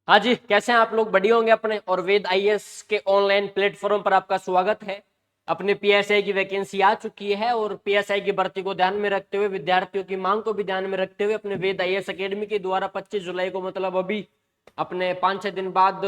हाँ जी, कैसे हैं आप लोग? बढ़िया होंगे अपने। और वेद आईएएस के ऑनलाइन प्लेटफॉर्म पर आपका स्वागत है। अपने पीएसआई की वैकेंसी आ चुकी है और पीएसआई की भर्ती को ध्यान में रखते हुए, विद्यार्थियों की मांग को भी ध्यान में रखते हुए अपने वेद आईएएस अकेडमी के द्वारा 25 जुलाई को मतलब अभी अपने 5-6 दिन बाद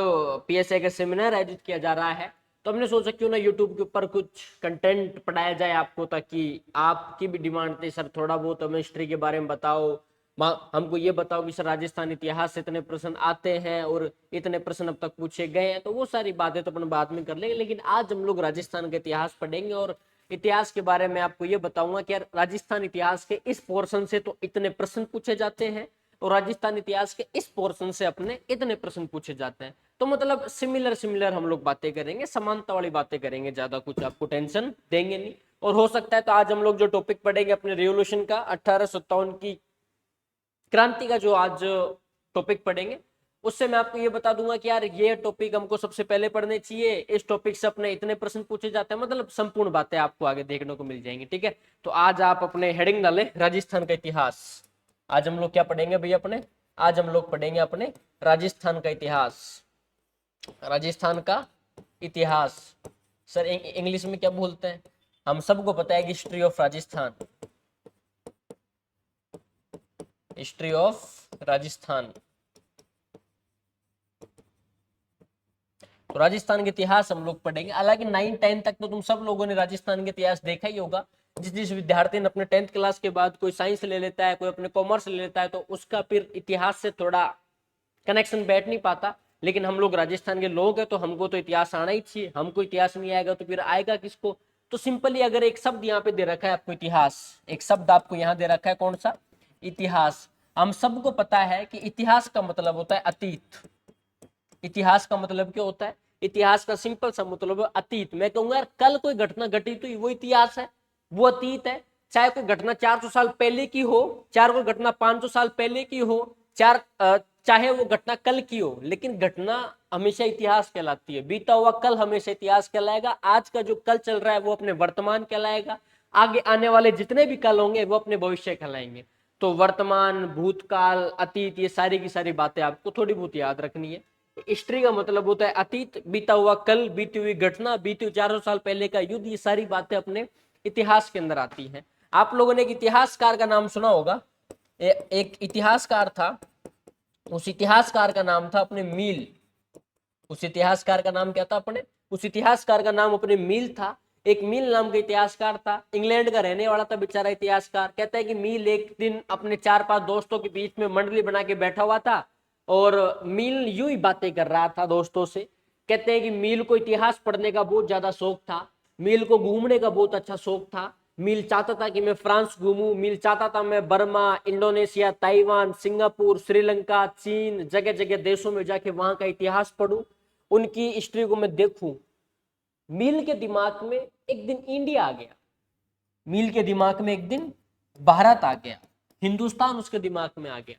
पीएसआई का सेमिनार आयोजित किया जा रहा है। तो हमने सोचा क्यों ना यूट्यूब के ऊपर कुछ कंटेंट पढ़ाया जाए आपको, ताकि आपकी भी डिमांड थी सर थोड़ा बहुत हमें हिस्ट्री के बारे में बताओ, हमको ये बताओ कि सर राजस्थान इतिहास से इतने प्रश्न आते हैं और इतने प्रश्न अब तक पूछे गए हैं। तो वो सारी बातें तो अपन बाद में कर लेंगे, लेकिन आज हम लोग राजस्थान का इतिहास पढ़ेंगे और इतिहास के बारे में आपको ये बताऊंगा कि यार राजस्थान इतिहास के इस पोर्शन से तो इतने प्रश्न पूछे जाते हैं और राजस्थान इतिहास के इस पोर्शन से अपने इतने प्रश्न पूछे जाते हैं। तो मतलब सिमिलर सिमिलर हम लोग बातें करेंगे, समानता वाली बातें करेंगे, ज्यादा कुछ आपको टेंशन देंगे नहीं। और हो सकता है तो आज हम लोग जो टॉपिक पढ़ेंगे अपने रिवोल्यूशन का, 1857 की क्रांति का जो आज टॉपिक पढ़ेंगे, उससे मैं आपको ये बता दूंगा कि यार ये टॉपिक हमको सबसे पहले पढ़ने चाहिए, इस टॉपिक से अपने इतने प्रश्न पूछे जाते हैं, मतलब संपूर्ण बातें आपको आगे देखने को मिल जाएंगी। ठीक है, तो आज आप अपने हेडिंग डालें राजस्थान का इतिहास। आज हम लोग क्या पढ़ेंगे भैया अपने? आज हम लोग पढ़ेंगे अपने राजस्थान का इतिहास। राजस्थान का इतिहास सर इंग्लिश में क्या बोलते हैं? हम सबको पता है कि history of Rajasthan, history of Rajasthan. तो राजस्थान के इतिहास हम लोग पढ़ेंगे। हालांकि 9-10 तक तो तुम सब लोगों ने राजस्थान के इतिहास देखा ही होगा। जिस जिस विद्यार्थी ने अपने 10th क्लास के बाद कोई साइंस ले लेता है, कोई अपने कॉमर्स ले लेता है, तो उसका फिर इतिहास से थोड़ा कनेक्शन बैठ नहीं पाता। लेकिन हम लोग राजस्थान के लोग हैं तो हमको तो इतिहास आना ही चाहिए। हमको इतिहास नहीं आएगा तो फिर आएगा किसको? तो सिंपली अगर एक शब्द यहाँ पे दे रखा है आपको इतिहास, एक शब्द आपको यहाँ दे रखा है, कौन सा? इतिहास। हम सबको पता है कि इतिहास का मतलब होता है अतीत। इतिहास का मतलब क्या होता है? इतिहास का सिंपल सा मतलब है अतीत। मैं कहूंगा यार कल कोई घटना घटी तो वो इतिहास है, वो अतीत है। चाहे कोई घटना 400 साल पहले की हो, चाहे कोई घटना 500 साल पहले की हो, चाहे वो घटना कल की हो, लेकिन घटना हमेशा इतिहास कहलाती है। बीता हुआ कल हमेशा इतिहास कहलाएगा। आज का जो कल चल रहा है वो अपने वर्तमान कहलाएगा। आगे आने वाले जितने भी कल होंगे वो अपने भविष्य कहलाएंगे। तो वर्तमान, भूतकाल, अतीत, ये सारी की सारी बातें आपको थोड़ी बहुत याद रखनी है। हिस्ट्री का मतलब होता है अतीत, बीता हुआ कल, बीती हुई घटना, बीती हुई 400 साल पहले का युद्ध, ये सारी बातें अपने इतिहास के अंदर आती हैं। आप लोगों ने एक इतिहासकार का नाम सुना होगा। एक इतिहासकार था, उस इतिहासकार का नाम था अपने मील। उस इतिहासकार का नाम क्या था अपने? उस इतिहासकार का नाम अपने मील था। एक मील नाम का इतिहासकार था, इंग्लैंड का रहने वाला था बेचारा इतिहासकार। कहता है कि मील एक दिन अपने 4-5 दोस्तों के बीच में मंडली बना के बैठा हुआ था और मील यूं ही बातें कर रहा था दोस्तों से। कहते हैं कि मील को इतिहास पढ़ने का बहुत ज्यादा शौक था, मील को घूमने का बहुत अच्छा शौक था। मील चाहता था कि मैं फ्रांस घूमूं, मील चाहता था मैं Burma, Indonesia, Taiwan, Singapore, Sri Lanka, चीन, जगह जगह देशों में जाके वहां का इतिहास पढ़ूं, उनकी हिस्ट्री को मैं देखूं। मील के दिमाग में एक दिन इंडिया आ गया, मील के दिमाग में एक दिन भारत आ गया, हिंदुस्तान उसके दिमाग में आ गया।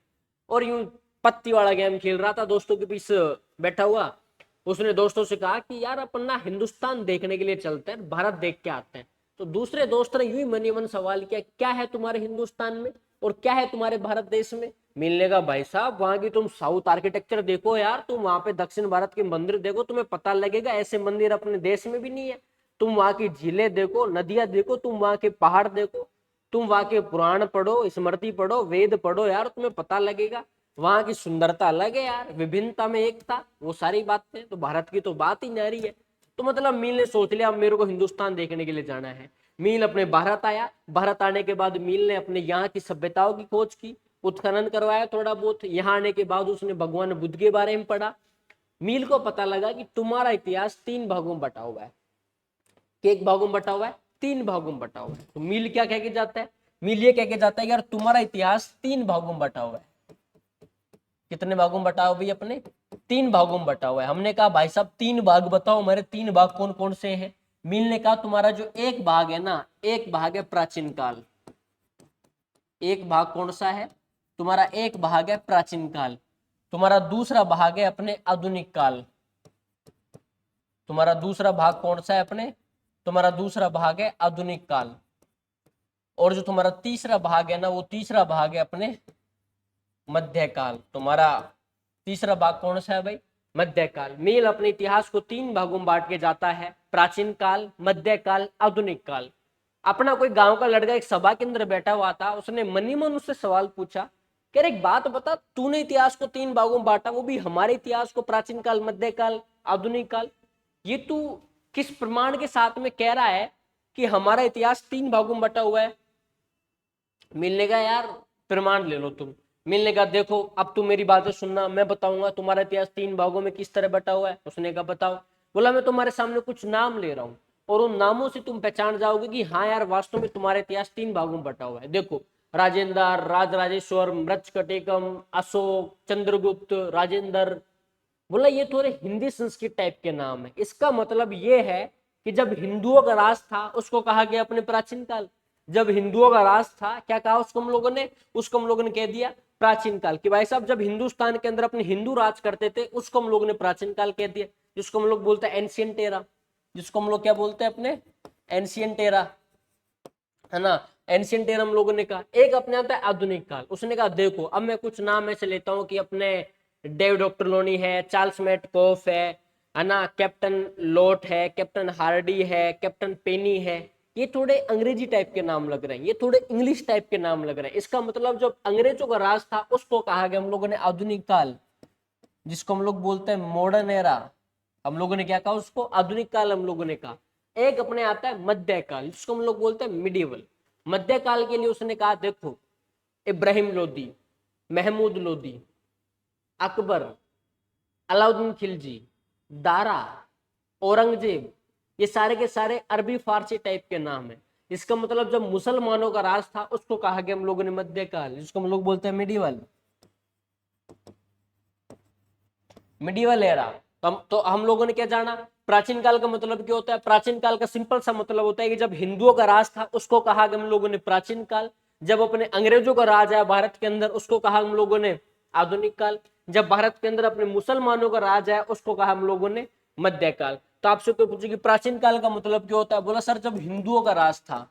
और यूं पत्ती वाला गेम खेल रहा था दोस्तों के बीच बैठा हुआ। उसने दोस्तों से कहा कि यार अपन ना हिंदुस्तान देखने के लिए चलते हैं, भारत देख के आते हैं। तो दूसरे दोस्त ने यूं ही मन ही मन सवाल किया, क्या है तुम्हारे हिंदुस्तान में और क्या है तुम्हारे भारत देश में? मिलने का भाई साहब वहां की तुम साउथ आर्किटेक्चर देखो यार, तुम वहां पे दक्षिण भारत के मंदिर देखो, तुम्हें पता लगेगा ऐसे मंदिर अपने देश में भी नहीं है। तुम वहां की झीलें देखो, नदियां देखो, तुम वहां के पहाड़ देखो, तुम वहां के पुराण पढ़ो, स्मृति पढ़ो, वेद पढ़ो यार, तुम्हें पता लगेगा वहां की सुंदरता अलग है यार, विभिन्नता में एकता, वो सारी बातें। तो भारत की तो बात ही नारी है। तो मतलब मील ने सोच लिया अब मेरे को हिंदुस्तान देखने के लिए जाना है। मील अपने भारत आया। भारत आने के बाद मील ने अपने यहाँ की सभ्यताओं की खोज की, उत्खनन करवाया थोड़ा बहुत। यहाँ आने के बाद उसने भगवान बुद्ध के बारे में पढ़ा। मील को पता लगा कि तुम्हारा इतिहास 3 भागों में बटा हुआ है। एक भागों में बटा हुआ है, 3 भागों में बटा हुआ है। तो मील क्या कह के जाता है? मील ये कह के जाता है यार तुम्हारा इतिहास 3 भागों में बटा हुआ है। कितने भागों में बटा हुआ भाई? अपने 3 भागों में बटा हुआ है। हमने कहा भाई साहब 3 भाग बताओ, हमारे 3 भाग कौन कौन से हैं? मील ने कहा तुम्हारा जो एक भाग है ना, एक भाग है प्राचीन काल। एक भाग कौन सा है तुम्हारा? एक भाग है प्राचीन काल। तुम्हारा दूसरा भाग है अपने आधुनिक काल। तुम्हारा दूसरा भाग कौन सा है अपने? तुम्हारा दूसरा भाग है आधुनिक काल। और जो तुम्हारा तीसरा भाग है ना, वो तीसरा भाग है अपने मध्यकाल। तुम्हारा तीसरा भाग कौन सा है भाई? मध्यकाल। मील अपने इतिहास को 3 भागों में बांट के जाता है, प्राचीन काल, मध्यकाल, आधुनिक काल। अपना कोई गांव का लड़का एक सभा के अंदर बैठा हुआ था, उसने मनी मन उससे सवाल पूछा कि अरे एक बात बता, तूने इतिहास को 3 भागों में बांटा, वो भी हमारे इतिहास को प्राचीन काल, मध्यकाल, आधुनिक काल, ये तू किस प्रमाण के साथ में कह रहा है कि हमारा इतिहास 3 भागों में बटा हुआ है? मिलने का यार प्रमाण ले लो तुम। मिलने का देखो, अब तुम मेरी बातें सुनना, मैं बताऊंगा तुम्हारा इतिहास 3 भागों में किस तरह बटा हुआ है। उसने कहा बताओ। बोला मैं तुम्हारे सामने कुछ नाम ले रहा हूँ और उन नामों से तुम पहचान जाओगे कि हाँ यार वास्तव में तुम्हारा इतिहास 3 भागों में बटा हुआ है। देखो, राजेंद्र, राजराजेश्वर, मृच्छकटिकम, अशोक, चंद्रगुप्त, राजेंद्र। बोला ये थोड़े हिंदी संस्कृत टाइप के नाम है। इसका मतलब ये है कि जब हिंदुओं का राज था उसको कहा गया अपने प्राचीन काल। जब हिंदुओं का राज था क्या कहा उसको हम लोगों ने? उसको हम लोगों ने कह दिया प्राचीन काल। कि भाई साहब जब हिंदुस्तान के अंदर अपने हिंदू राज करते थे उसको हम लोगों ने प्राचीन काल कह दिया, जिसको हम लोग बोलते हैं एंशिएंट एरा। जिसको हम लोग क्या बोलते हैं अपने? एंशिएंट एरा, है ना। एंशिएंट एरा हम लोगों ने कहा। एक अपने आता है आधुनिक काल। उसने कहा देखो अब मैं कुछ नाम ऐसे लेता हूं कि अपने डेव डॉक्टरलोनी है, चार्ल्स मेटकॉफ है ना, कैप्टन लोट है, कैप्टन हार्डी है, कैप्टन पेनी है। ये थोड़े अंग्रेजी टाइप के नाम लग रहे हैं, ये थोड़े इंग्लिश टाइप के नाम लग रहे हैं। इसका मतलब जब अंग्रेजों का राज था उसको कहा गया हम लोगों ने आधुनिक काल, जिसको हम लोग बोलते हैं मॉडर्न एरा। हम लोगों ने क्या कहा उसको? आधुनिक काल हम लोगों ने कहा। एक अपने आता है मध्यकाल, जिसको हम लोग बोलते हैं मिडिवल। मध्यकाल के लिए उसने कहा देखो, इब्राहिम लोदी, महमूद लोदी, अकबर, अलाउद्दीन खिलजी, दारा, औरंगजेब, ये सारे के सारे अरबी फारसी टाइप के नाम है। इसका मतलब जब मुसलमानों का राज था उसको कहा गया हम लोगों ने मध्यकाल, जिसको हम लोग बोलते हैं मिडिवल। Medieval era. तो हम लोगों ने क्या जाना? प्राचीन काल का मतलब क्या होता है? प्राचीन काल का सिंपल सा मतलब होता है कि जब हिंदुओं का राज था उसको कहा हम लोगों ने प्राचीन काल। जब अपने अंग्रेजों का राज आया भारत के अंदर उसको कहा हम लोगों ने आधुनिक काल। जब भारत के अंदर अपने मुसलमानों का राज आया उसको कहा हम लोगों ने मध्यकाल। तो आपसे कोई पूछे कि प्राचीन काल का मतलब क्या होता है? बोला सर जब हिंदुओं का राज था,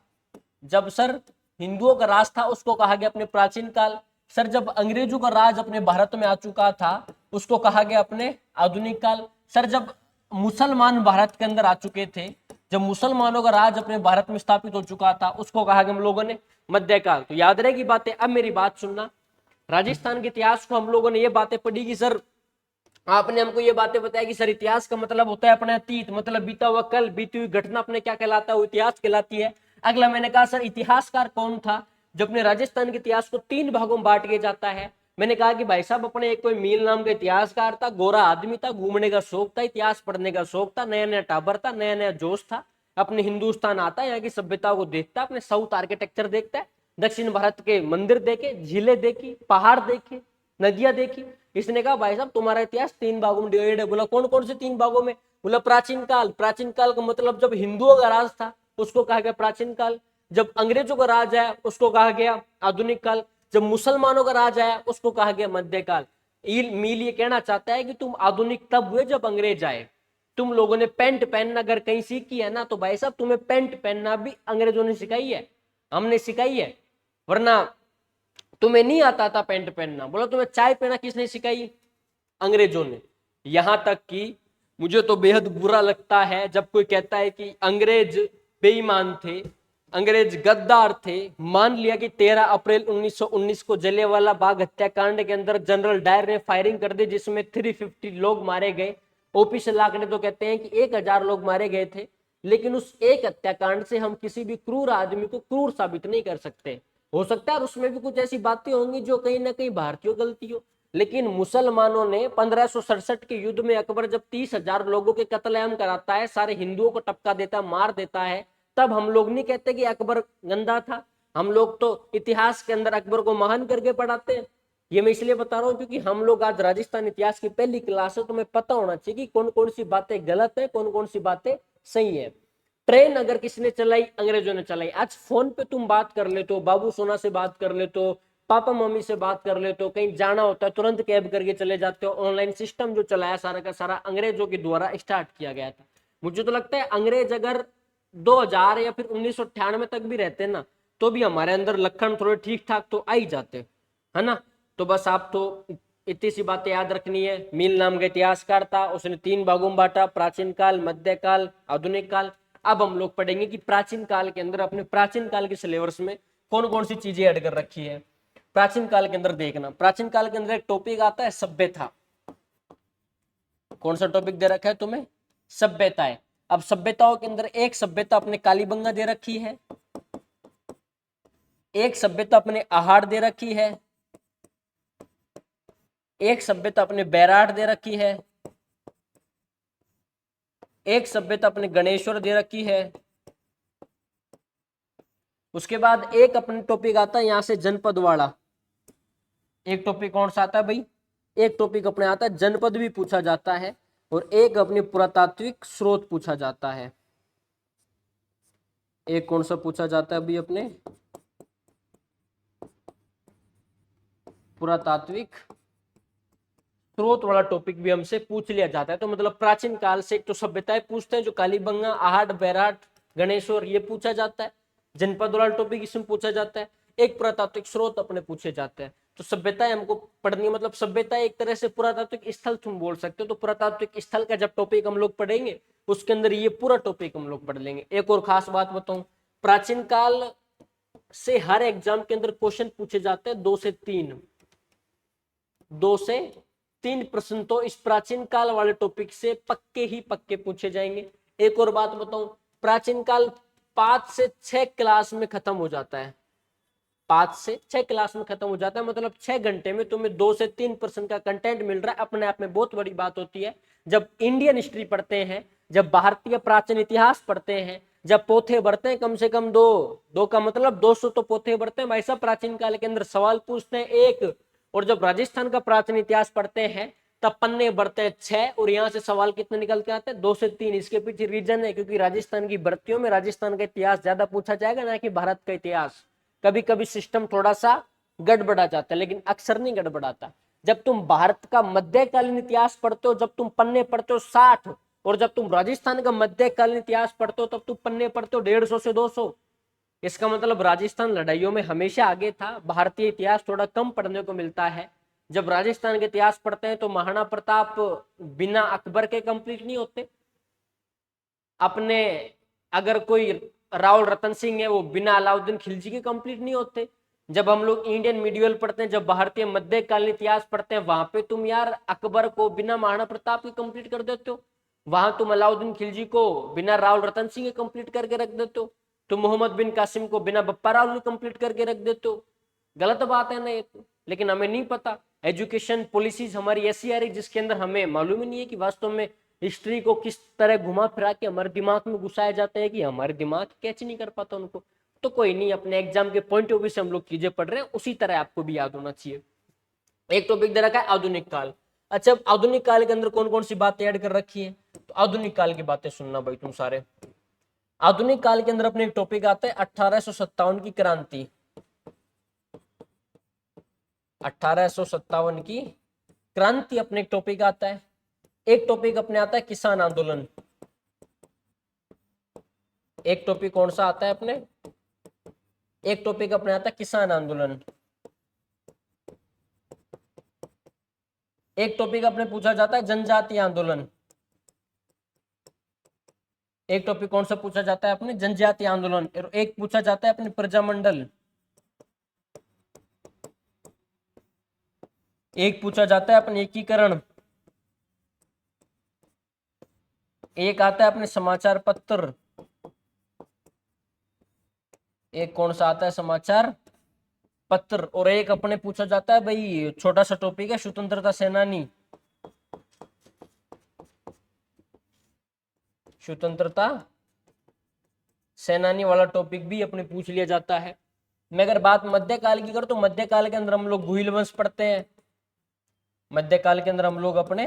जब सर हिंदुओं का राज था उसको कहा गया अपने प्राचीन काल। सर जब अंग्रेजों का राज अपने भारत में आ चुका था उसको कहा गया अपने आधुनिक काल। सर जब मुसलमान भारत के अंदर आ चुके थे, जब मुसलमानों का राज अपने भारत में स्थापित हो चुका था उसको कहा गया हम लोगों ने मध्यकाल। तो याद रहेगी बातें। अब मेरी बात सुनना, राजस्थान के इतिहास को हम लोगों ने ये बातें पढ़ी कि सर आपने हमको ये बातें बताया कि सर इतिहास का मतलब होता है अपने अतीत, मतलब बीता हुआ कल, बीती हुई घटना अपने क्या कहलाता है? वो इतिहास कहलाती है। अगला मैंने कहा सर इतिहासकार कौन था जो अपने राजस्थान के इतिहास को 3 भागों में बांट के जाता है? मैंने कहा कि भाई साहब अपने एक कोई मील नाम का इतिहासकार था, गोरा आदमी था, घूमने का शौक था, इतिहास पढ़ने का शौक था, नया नया टाबर था, नया नया जोश था। अपने हिंदुस्तान आता है, यहाँ की सभ्यता को देखता है, अपने साउथ आर्किटेक्चर देखता है, दक्षिण भारत के मंदिर देखे, झीलें देखी, पहाड़ देखे, नदियां देखी। इसने कहा भाई साहब तुम्हारा इतिहास 3 भागों में डिवाइड है। बोला कौन कौन से 3 भागों में? बोला प्राचीन काल। प्राचीन काल का मतलब जब हिंदुओं का राज था उसको कहा गया प्राचीन काल। जब अंग्रेजों का राज आया उसको कहा गया आधुनिक काल। जब मुसलमानों का राज आया उसको कहा गया मध्यकाल। मील ये कहना चाहता है कि तुम आधुनिक तब हुए जब अंग्रेज आए। तुम लोगों ने पेंट पहनना अगर कहीं सीखी है ना, तो भाई साहब तुम्हें पेंट पहनना भी अंग्रेजों ने सिखाई है, हमने सिखाई है। वरना तुम्हें नहीं आता था पेंट पहनना। बोला तुम्हें चाय पीना किसने सिखाई? अंग्रेजों ने। यहां तक कि मुझे तो बेहद बुरा लगता है जब कोई कहता है कि अंग्रेज बेईमान थे, अंग्रेज गद्दार थे। मान लिया कि 13 अप्रैल 1919 को जलियांवाला बाग हत्याकांड के अंदर जनरल डायर ने फायरिंग कर दी जिसमें 350 लोग मारे गए। ओपी सलाख ने तो कहते हैं कि 1000 लोग मारे गए थे। लेकिन उस एक हत्याकांड से हम किसी भी क्रूर आदमी को क्रूर साबित नहीं कर सकते। हो सकता है उसमें भी कुछ ऐसी बातें होंगी जो कहीं ना कहीं भारतीयों गलती हो। लेकिन मुसलमानों ने 1567 के युद्ध में अकबर जब 30,000 लोगों के कत्लेआम कराता है, सारे हिंदुओं को टपका देता, मार देता है, तब हम लोग नहीं कहते कि अकबर गंदा था। हम लोग तो इतिहास के अंदर अकबर को महान करके पढ़ाते हैं। ये मैं इसलिए बता रहा हूँ क्योंकि हम लोग आज राजस्थान इतिहास की पहली क्लास है, तुम्हें पता होना चाहिए कि कौन कौन सी बातें गलत है, कौन कौन सी बातें सही है। ट्रेन अगर किसने चलाई? अंग्रेजों ने चलाई। आज फोन पे तुम बात कर लेते हो, बाबू सोना से बात कर लेते हो, पापा मम्मी से बात कर लेते हो, कहीं जाना होता है तुरंत कैब करके चले जाते हो। ऑनलाइन सिस्टम जो चलाया सारा का सारा अंग्रेजों के द्वारा स्टार्ट किया गया था। मुझे तो लगता है अंग्रेज अगर 2000 या फिर 1998 तक भी रहते ना तो भी हमारे अंदर लक्षण थोड़े ठीक ठाक तो आ ही जाते, है ना। तो बस आप तो इतनी सी बातें याद रखनी है। मील नाम का इतिहासकार था, उसने 3 भागों में बांटा, प्राचीन काल, मध्यकाल, आधुनिक काल। अब हम लोग पढ़ेंगे कि प्राचीन काल के अंदर, अपने प्राचीन काल के सिलेबस में कौन कौन सी चीजें ऐड कर रखी है। प्राचीन काल के अंदर देखना, प्राचीन काल के अंदर एक टॉपिक आता है सभ्यता। कौन सा टॉपिक दे रखा है तुम्हें? सभ्यताएं। अब सभ्यताओं के अंदर एक सभ्यता अपने कालीबंगा दे रखी है, एक सभ्यता अपने आहार दे रखी है, एक सभ्यता अपने बैराट दे रखी है, एक सभ्यता अपने गणेश्वर दे रखी है। उसके बाद एक अपने टॉपिक आता है यहां से जनपद वाला। एक टॉपिक कौन सा आता है भाई? एक टॉपिक अपने आता है जनपद भी पूछा जाता है, और एक अपने पुरातात्विक स्रोत पूछा जाता है। एक कौन सा पूछा जाता है भाई? अपने पुरातात्विक स्रोत वाला टॉपिक भी हमसे पूछ लिया जाता है। तो मतलब प्राचीन काल से एक तो सभ्यताएं पूछते हैं, जो कालीबंगा, आहट, बैराट, गणेश्वर, ये पूछा जाता है। जनपद वाला टॉपिक इसमें पूछा जाता है। एक पुरातात्विक स्रोत अपने पूछे जाते हैं। तो सभ्यताएं हमको पढ़नी है, मतलब सभ्यता एक तरह से पुरातात्विक स्थल तुम बोल सकते हो। तो पुरातात्विक स्थल का जब टॉपिक हम लोग पढ़ेंगे, उसके अंदर ये पूरा टॉपिक हम लोग पढ़ लेंगे। एक और खास बात बताऊं, प्राचीन काल से हर एग्जाम के अंदर क्वेश्चन पूछे जाते हैं 2 से 3, 2 से 3 प्रश्न तो इस प्राचीन काल वाले टॉपिक से पक्के ही पक्के पूछे जाएंगे। एक और बात बताऊं, प्राचीन काल 5 से 6 क्लास में खत्म हो जाता है। 5 से 6 क्लास में खत्म हो जाता है, मतलब 6 घंटे में तुम्हें 2 से 3 परसेंट का कंटेंट मिल रहा है। अपने आप में बहुत बड़ी बात होती है। जब इंडियन हिस्ट्री पढ़ते हैं, जब भारतीय प्राचीन इतिहास पढ़ते हैं, जब पोथे बढ़ते हैं कम से कम 2 का मतलब 200 तो पोथे बढ़ते हैं भाई साहब। प्राचीन काल के अंदर सवाल पूछते हैं 1, और जब राजस्थान का प्राचीन इतिहास पढ़ते हैं तब पन्ने बढ़ते हैं 6, और यहाँ से सवाल कितने निकल के आते हैं? 2 से 3। इसके पीछे रीजन है, क्योंकि राजस्थान की भर्तियों में राजस्थान का इतिहास ज्यादा पूछा जाएगा, ना कि भारत का इतिहास। कभी कभी सिस्टम थोड़ा सा गड़बड़ा जाता है, लेकिन अक्सर नहीं गड़बड़ाता। जब तुम भारत का मध्यकालीन इतिहास पढ़ते हो, जब तुम पन्ने पढ़ते हो 60, और जब तुम राजस्थान का मध्यकालीन इतिहास पढ़ते हो तब तुम पन्ने पढ़ते हो 150 से 200। इसका मतलब राजस्थान लड़ाइयों में हमेशा आगे था। भारतीय इतिहास थोड़ा कम पढ़ने को मिलता है। जब राजस्थान के इतिहास पढ़ते हैं तो महाराणा प्रताप बिना अकबर के कंप्लीट नहीं होते। अपने अगर कोई राव रतन सिंह है, वो बिना अलाउद्दीन खिलजी के कंप्लीट नहीं होते। जब हम लोग इंडियन मीडियल पढ़ते हैं, जब भारतीय मध्यकालीन इतिहास पढ़ते हैं, वहां पे तुम यार अकबर को बिना महाराणा प्रताप के कंप्लीट कर देते हो। वहां तुम अलाउद्दीन खिलजी को बिना राव रतन सिंह के कंप्लीट करके रख देते हो। तुम मोहम्मद बिन कासिम को बिना बप्पा राव के कंप्लीट करके रख देते हो। गलत बात है ना ये तो, लेकिन हमें नहीं पता। एजुकेशन पॉलिसीज हमारी ऐसी आ रही जिसके अंदर हमें मालूम ही नहीं है कि वास्तव में हिस्ट्री को किस तरह घुमा फिरा के हमारे दिमाग में घुसाया जाता है कि हमारे दिमाग कैच नहीं कर पाता उनको। तो कोई नहीं, अपने एग्जाम के पॉइंट ऑफ व्यू से हम लोग चीजें पढ़ रहे हैं, उसी तरह आपको भी याद होना चाहिए। एक टॉपिक दे रखा है आधुनिक काल। अच्छा, आधुनिक काल के अंदर कौन कौन सी बातें ऐड कर रखी है? तो आधुनिक काल की बातें सुनना भाई तुम सारे। आधुनिक काल के अंदर अपने एक टॉपिक आता है 1857 की क्रांति। 1857 की क्रांति अपने एक टॉपिक आता है। एक टॉपिक अपने आता है किसान आंदोलन। एक टॉपिक कौन सा आता है अपने? एक टॉपिक अपने आता है किसान आंदोलन। एक टॉपिक अपने पूछा जाता है जनजातीय आंदोलन। एक टॉपिक कौन सा पूछा जाता है अपने? जनजातीय आंदोलन। और एक पूछा जाता है अपने प्रजामंडल। एक पूछा जाता है अपने एकीकरण। एक आता है अपने समाचार पत्र। एक कौन सा आता है? समाचार पत्र। और एक अपने पूछा जाता है भाई, छोटा सा टॉपिक है, स्वतंत्रता सेनानी। स्वतंत्रता सेनानी वाला टॉपिक भी अपने पूछ लिया जाता है। मैं अगर बात मध्यकाल की करूं तो मध्यकाल के अंदर हम लोग गुहिल वंश पढ़ते हैं। मध्यकाल के अंदर हम लोग अपने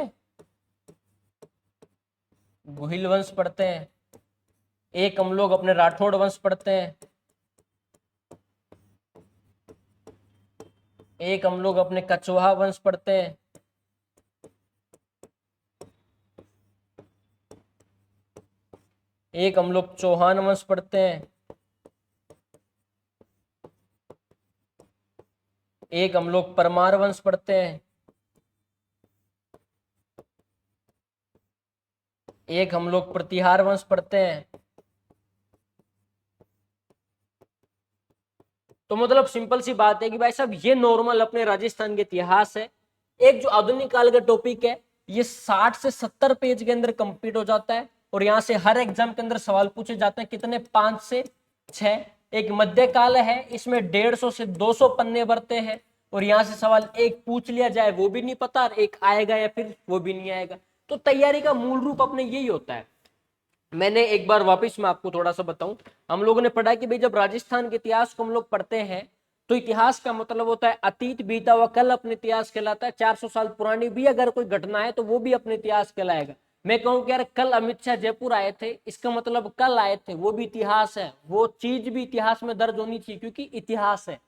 गुहिल वंश पढ़ते हैं। एक हम लोग अपने राठौड़ वंश पढ़ते हैं। एक हम लोग अपने कछवाहा वंश पढ़ते हैं। एक हम लोग चौहान वंश पढ़ते हैं। एक हम लोग परमार वंश पढ़ते हैं। एक हम लोग प्रतिहार वंश पढ़ते हैं। तो मतलब सिंपल सी बात है कि भाई साहब ये नॉर्मल अपने राजस्थान के इतिहास है। एक जो आधुनिक काल का टॉपिक है ये 60 से 70 पेज के अंदर कंप्लीट हो जाता है और यहाँ से हर एग्जाम के अंदर सवाल पूछे जाते हैं। कितने? 5 से 6। एक मध्यकाल है, इसमें 150 से 200 पन्ने भरते हैं और यहाँ से सवाल एक पूछ लिया जाए वो भी नहीं पता और एक आएगा या फिर वो भी नहीं आएगा। तो तैयारी का मूल रूप अपने यही होता है। मैंने एक बार वापस मैं आपको थोड़ा सा बताऊं, हम लोगों ने पढ़ा कि भाई जब राजस्थान के इतिहास को हम लोग पढ़ते हैं तो इतिहास का मतलब होता है अतीत बीता हुआ कल अपने इतिहास कहलाता है। 400 साल पुरानी भी अगर कोई घटना है तो वो भी अपने इतिहास कहलाएगा। मैं कहूँ कि यार कल अमित शाह जयपुर आए थे, इसका मतलब कल आए थे, वो भी इतिहास है, वो चीज भी इतिहास में दर्ज होनी चाहिए क्योंकि इतिहास है।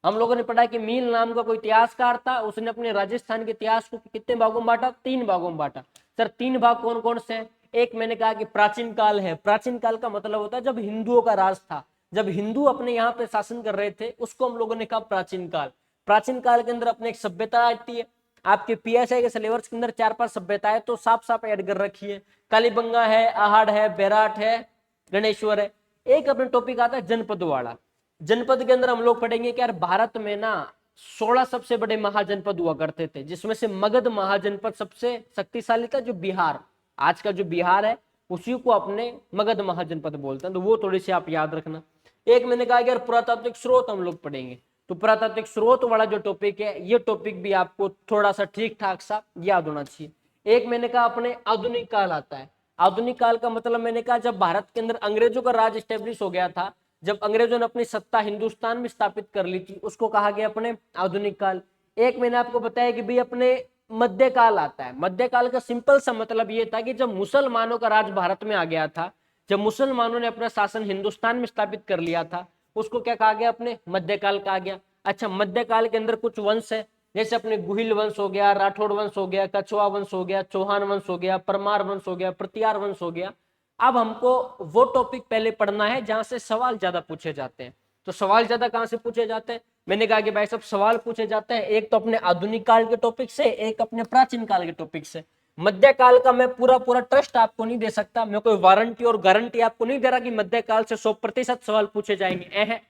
हम लोगों ने पढ़ा कि मील नाम का कोई इतिहासकार था, उसने अपने राजस्थान के इतिहास को कितने भागों में बांटा? 3 भागों में बांटा। सर 3 भाग कौन कौन से हैं? एक मैंने कहा कि प्राचीन काल है। प्राचीन काल का मतलब होता है जब हिंदुओं का राज था, जब हिंदू अपने यहाँ पे शासन कर रहे थे उसको हम लोगों ने कहा प्राचीन काल। प्राचीन काल के अंदर अपने एक सभ्यता आती है। आपके पीएसआई के सिलेबस के अंदर 4-5 सभ्यताएं तो साफ साफ ऐड कर रखी है। कालीबंगा है, आहड़ है, बैराट है, गणेश्वर है। एक अपने टॉपिक आता है जनपद वाला। जनपद के अंदर हम लोग पढ़ेंगे कि यार भारत में ना 16 सबसे बड़े महाजनपद हुआ करते थे, जिसमें से मगध महाजनपद सबसे शक्तिशाली था। जो बिहार, आज का जो बिहार है उसी को अपने मगध महाजनपद बोलते हैं, तो वो थोड़ी सी आप याद रखना। एक मैंने कहा कि यार पुरातात्विक स्रोत हम लोग पढ़ेंगे, तो पुरातात्विक स्रोत वाला जो टॉपिक है ये टॉपिक भी आपको थोड़ा सा ठीक ठाक सा याद होना चाहिए। एक मैंने कहा अपने आधुनिक काल आता है। आधुनिक काल का मतलब मैंने कहा जब भारत के अंदर अंग्रेजों का राज स्टेब्लिश हो गया था, जब अंग्रेजों ने अपनी सत्ता हिंदुस्तान में स्थापित कर ली थी, उसको कहा गया अपने आधुनिक काल। एक मैंने आपको बताया कि भाई अपने मध्यकाल आता है। मध्यकाल का सिंपल सा मतलब ये था कि जब मुसलमानों का राज भारत में आ गया था, जब मुसलमानों ने अपना शासन हिंदुस्तान में स्थापित कर लिया था, उसको क्या कहा गया? अपने मध्यकाल कहा गया। अच्छा, मध्यकाल के अंदर कुछ वंश है, जैसे अपने गुहिल वंश हो गया, राठौड़ वंश हो गया, कछुआ वंश हो गया, चौहान वंश हो गया, परमार वंश हो गया, प्रतिहार वंश हो गया। अब हमको वो टॉपिक पहले पढ़ना है जहां से सवाल ज्यादा पूछे जाते हैं। तो सवाल ज्यादा कहां से पूछे जाते हैं? मैंने कहा कि भाई सब सवाल पूछे जाते हैं एक तो अपने आधुनिक काल के टॉपिक से, एक अपने प्राचीन काल के टॉपिक से। मध्यकाल का मैं पूरा पूरा ट्रस्ट आपको नहीं दे सकता, मैं कोई वारंटी और गारंटी आपको नहीं दे रहा कि मध्यकाल से 100% सवाल पूछे जाएंगे।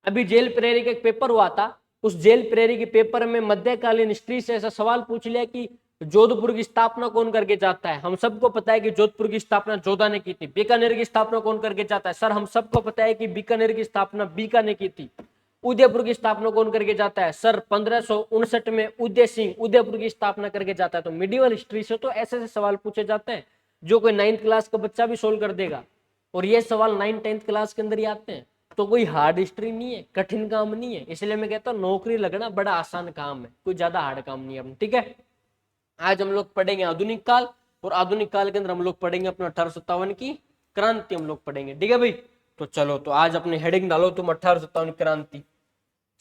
अभी जेल प्रेरी का एक पेपर हुआ था, उस जेल प्रेरी के पेपर में मध्यकालीन हिस्ट्री से ऐसा सवाल पूछ लिया कि जोधपुर की स्थापना कौन करके जाता है? हम सबको पता है कि जोधपुर की स्थापना जोधा ने की थी। बीकानेर की स्थापना कौन करके जाता है? सर हम सबको पता है कि बीकानेर की स्थापना बीका ने की थी। उदयपुर की स्थापना कौन करके जाता है? सर 1559 में उदय सिंह उदयपुर की स्थापना करके जाता है। तो मिडिवल हिस्ट्री से तो ऐसे ऐसे सवाल पूछे जाते हैं जो कोई 9th क्लास का बच्चा भी सोल्व कर देगा, और ये सवाल 9th 10th क्लास के अंदर ही आते हैं। तो कोई हार्ड हिस्ट्री नहीं है, कठिन काम नहीं है, इसलिए मैं कहता हूँ नौकरी लगना बड़ा आसान काम है, कोई ज्यादा हार्ड काम नहीं है। ठीक है, आज हम लोग पढ़ेंगे आधुनिक काल, और आधुनिक काल के अंदर हम लोग पढ़ेंगे अपना 1857 की क्रांति हम लोग पढ़ेंगे। ठीक है भाई, तो चलो तो आज अपने हेडिंग डालो तुम 1857 क्रांति।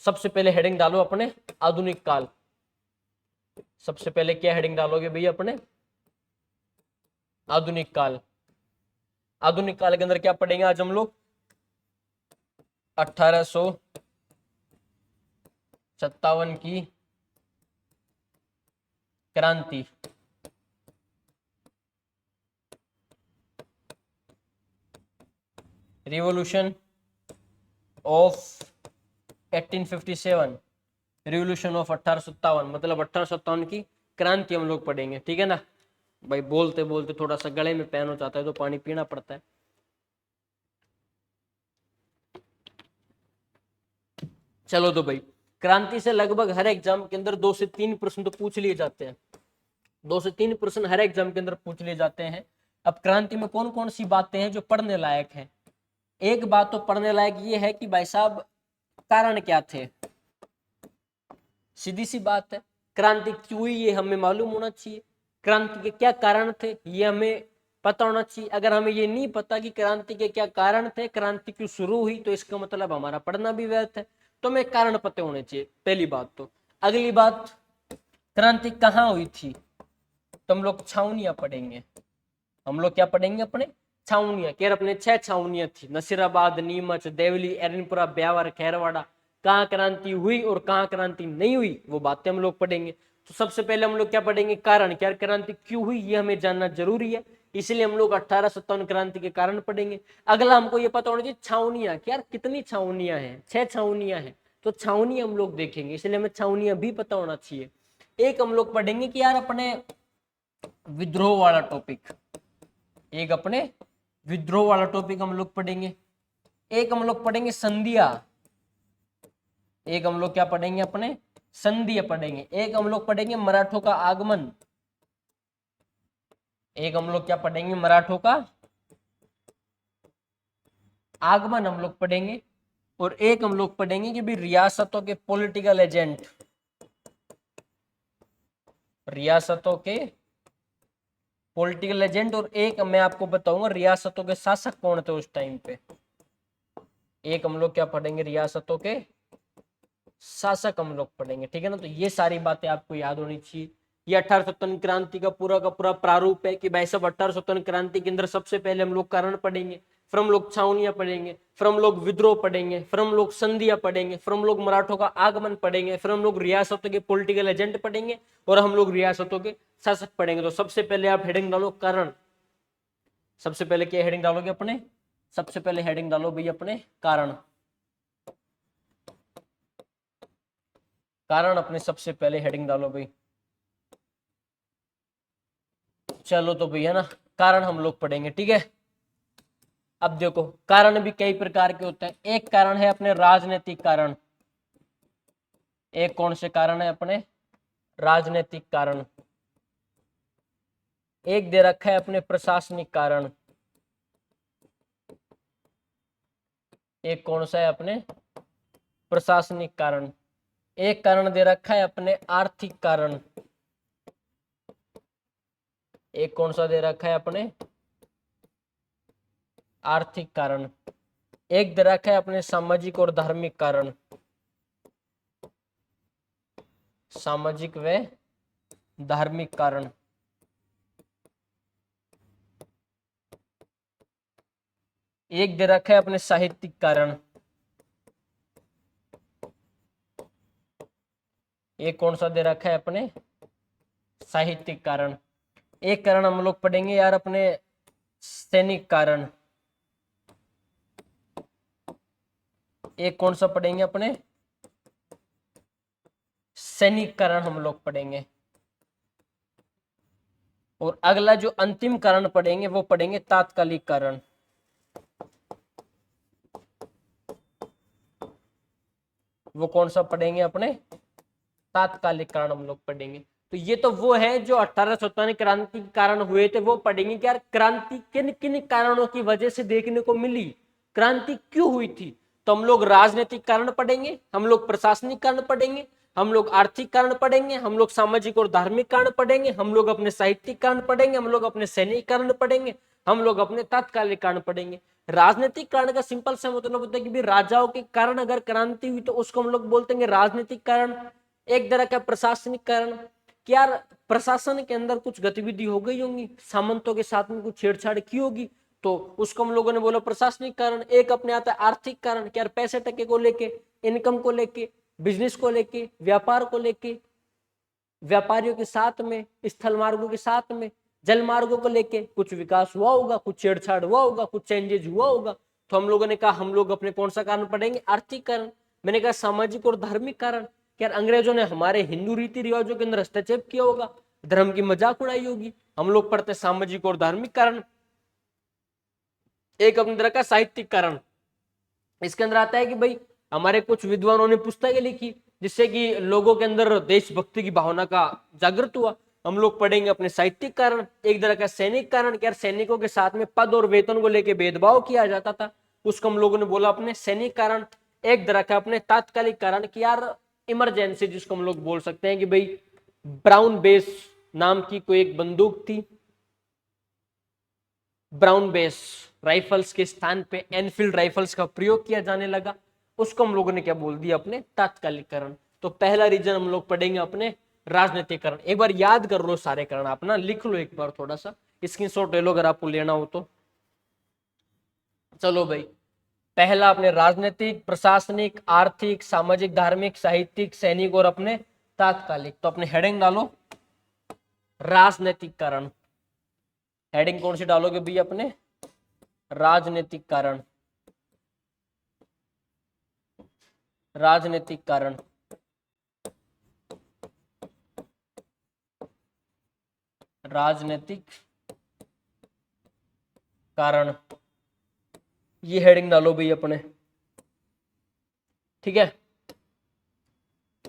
सबसे पहले हेडिंग डालो अपने आधुनिक काल। सबसे पहले क्या हेडिंग डालोगे भैया? अपने आधुनिक काल। आधुनिक काल के अंदर क्या पढ़ेंगे आज हम लोग? 1857 की क्रांति। रिवॉल्यूशन ऑफ 1857, रिवॉल्यूशन ऑफ 1857 मतलब 1857 की क्रांति हम लोग पढ़ेंगे। ठीक है ना भाई, बोलते बोलते थोड़ा सा गले में पैन हो जाता है तो पानी पीना पड़ता है। चलो तो भाई, क्रांति से लगभग हर एग्जाम के अंदर 2 से 3 प्रश्न तो पूछ लिए जाते हैं। 2 से 3 प्रश्न हर एग्जाम के अंदर पूछ लिए जाते हैं। अब क्रांति में कौन कौन सी बातें हैं जो पढ़ने लायक है? एक बात तो पढ़ने लायक ये है कि भाई साहब कारण क्या थे। सीधी सी बात है, क्रांति क्यों हुई ये हमें मालूम होना चाहिए। क्रांति के क्या कारण थे ये हमें पता होना चाहिए। अगर हमें ये नहीं पता कि क्रांति के क्या कारण थे, क्रांति क्यों शुरू हुई, तो इसका मतलब हमारा पढ़ना भी व्यर्थ है। तो हमें कारण पता होने चाहिए, पहली बात तो। अगली बात, क्रांति कहाँ हुई थी? तो हम लोग छावनियां पढ़ेंगे। हम लोग क्या पढ़ेंगे? अपने छावनियां। केर अपने 6 छावनियां थी, नसीराबाद, नीमच, देवली, एरनपुरा, ब्यावर, खैरवाड़ा। कहाँ क्रांति हुई और कहाँ क्रांति नहीं हुई वो बातें हम लोग पढ़ेंगे। तो सबसे पहले हम लोग क्या पढ़ेंगे? कारण, क्या क्रांति क्यों हुई ये हमें जानना जरूरी है। इसलिए हम लोग 1857 क्रांति के कारण पढ़ेंगे। अगला हमको ये पता होना चाहिए छावनियां, कि यार कितनी छावनियां हैं, 6 छावनियां हैं, तो छावनी हम लोग देखेंगे, इसलिए हमें छावनियां भी पता होना चाहिए। एक हम लोग पढ़ेंगे कि यार अपने विद्रोह वाला टॉपिक, एक अपने विद्रोह वाला टॉपिक हम लोग पढ़ेंगे। एक हम लोग पढ़ेंगे संधिया, एक हम लोग क्या पढ़ेंगे, अपने संधिया पढ़ेंगे। एक हम लोग पढ़ेंगे मराठों का आगमन, एक हम लोग क्या पढ़ेंगे, मराठों का आगमन हम लोग पढ़ेंगे। और एक हम लोग पढ़ेंगे कि भी रियासतों के पॉलिटिकल एजेंट, रियासतों के पॉलिटिकल एजेंट। और एक मैं आपको बताऊंगा रियासतों के शासक कौन थे उस टाइम पे। एक हम लोग क्या पढ़ेंगे, रियासतों के शासक हम लोग पढ़ेंगे, ठीक है ना। तो ये सारी बातें आपको याद होनी चाहिए। ये 1857 क्रांति का पूरा प्रारूप है कि भाई सब 1857 क्रांति के अंदर सबसे पहले हम लोग कारण पढ़ेंगे, फिर हम लोग छावनियां पढ़ेंगे, फिर हम लोग विद्रोह पढ़ेंगे, फिर हम लोग संधियां पढ़ेंगे, फिर हम लोग मराठों का आगमन पढ़ेंगे, फिर हम लोग रियासतों के पॉलिटिकल एजेंट पढ़ेंगे, और हम लोग रियासतों के शासक पढ़ेंगे। तो सबसे पहले आप हेडिंग डालो कारण। सबसे पहले क्या हेडिंग डालोगे अपने, सबसे पहले हेडिंग डालो भाई अपने कारण। कारण अपने सबसे पहले हेडिंग डालो भाई। चलो तो भैया ना कारण हम लोग पढ़ेंगे, ठीक है। अब देखो कारण भी कई प्रकार के होते हैं। एक कारण है अपने राजनीतिक कारण, एक कौन से कारण है, अपने राजनीतिक कारण। एक दे रखा है अपने प्रशासनिक कारण, एक कौन सा है, अपने प्रशासनिक कारण। एक कारण दे रखा है अपने आर्थिक कारण, एक कौन सा दे रखा है, अपने आर्थिक कारण। एक दे रखा है अपने सामाजिक और धार्मिक कारण, सामाजिक व धार्मिक कारण। एक दे रखा है अपने साहित्यिक कारण, एक कौन सा दे रखा है, अपने साहित्यिक कारण। एक कारण हम लोग पढ़ेंगे यार अपने सैनिक कारण, एक कौन सा पढ़ेंगे, अपने सैनिक कारण हम लोग पढ़ेंगे। और अगला जो अंतिम कारण पढ़ेंगे वो पढ़ेंगे तात्कालिक कारण। वो कौन सा पढ़ेंगे, अपने तात्कालिक कारण हम लोग पढ़ेंगे। तो ये तो वो है जो 1857 क्रांति के कारण हुए थे, वो पढ़ेंगे कि यार क्रांति किन किन कारणों की वजह से देखने को मिली, क्रांति क्यों हुई थी। तो हम लोग राजनीतिक कारण पढ़ेंगे, हम लोग प्रशासनिक कारण पढ़ेंगे, हम लोग आर्थिक कारण पढ़ेंगे, हम लोग सामाजिक और धार्मिक कारण पढ़ेंगे, हम लोग अपने साहित्यिक कारण पढ़ेंगे, हम लोग अपने सैनिक कारण पढ़ेंगे, हम लोग अपने तात्कालिक कारण पढ़ेंगे। राजनीतिक कारण का सिंपल सा मतलब होता है कि भी राजाओं के कारण अगर क्रांति हुई तो उसको हम लोग बोलते हैं राजनीतिक कारण। एक तरह का प्रशासनिक कारण, क्या प्रशासन के अंदर कुछ गतिविधि हो गई होंगी, सामंतों के साथ में कुछ छेड़छाड़ की होगी, तो उसको हम लोगों ने बोला प्रशासनिक कारण। एक अपने आता है आर्थिक कारण, क्या पैसे टके को लेके, इनकम को लेके, बिजनेस को लेके, व्यापार को लेके, व्यापारियों के साथ में, स्थल मार्गों के साथ में, जल मार्गों को लेके कुछ विकास हुआ होगा, कुछ छेड़छाड़ हुआ होगा, कुछ चेंजेज हुआ होगा। तो हम लोगों ने कहा हम लोग अपने कौन सा कारण पढ़ेंगे, आर्थिक कारण। मैंने कहा सामाजिक और धार्मिक कारण, क्या अंग्रेजों ने हमारे हिंदू रीति रिवाजों के अंदर हस्तक्षेप किया होगा, धर्म की मजाक उड़ाई होगी, हम लोग पढ़ते सामाजिक और धार्मिक कारण। एक अपनी तरह का साहित्यिक कारण, इसके अंदर आता है कि भाई हमारे कुछ विद्वानों ने पुस्तकें लिखी जिससे कि लोगों के अंदर देशभक्ति की भावना का जागृत हुआ, हम लोग पढ़ेंगे अपने साहित्यिक कारण। एक तरह का सैनिक कारण, क्या सैनिकों के साथ में पद और वेतन को लेकर भेदभाव किया जाता था, उसको हम लोगों ने बोला अपने सैनिक कारण। एक तरह का अपने तात्कालिक कारण कि यार इमरजेंसी, जिसको हम लोग बोल सकते हैं कि भाई ब्राउन बेस नाम की कोई एक बंदूक थी, ब्राउन बेस राइफल्स के स्थान पे एनफील्ड राइफल्स का प्रयोग किया जाने लगा, उसको हम लोगों ने क्या बोल दिया, अपने तात्कालिकरण। तो पहला रीजन हम लोग पढ़ेंगे अपने राजनीतिकरण। एक बार याद कर लो सारे कारण, आप ना लिख लो एक बार, थोड़ा सा स्क्रीनशॉट ले लो अगर आपको लेना हो तो। चलो भाई, पहला अपने राजनीतिक, प्रशासनिक, आर्थिक, सामाजिक, धार्मिक, साहित्यिक, सैनिक और अपने तात्कालिक। तो अपने हेडिंग डालो राजनीतिक कारण। हेडिंग कौन सी डालोगे भैया अपने? राजनीतिक कारण। राजनीतिक कारण। राजनीतिक कारण, ये हेडिंग डालो भैया अपने, ठीक है।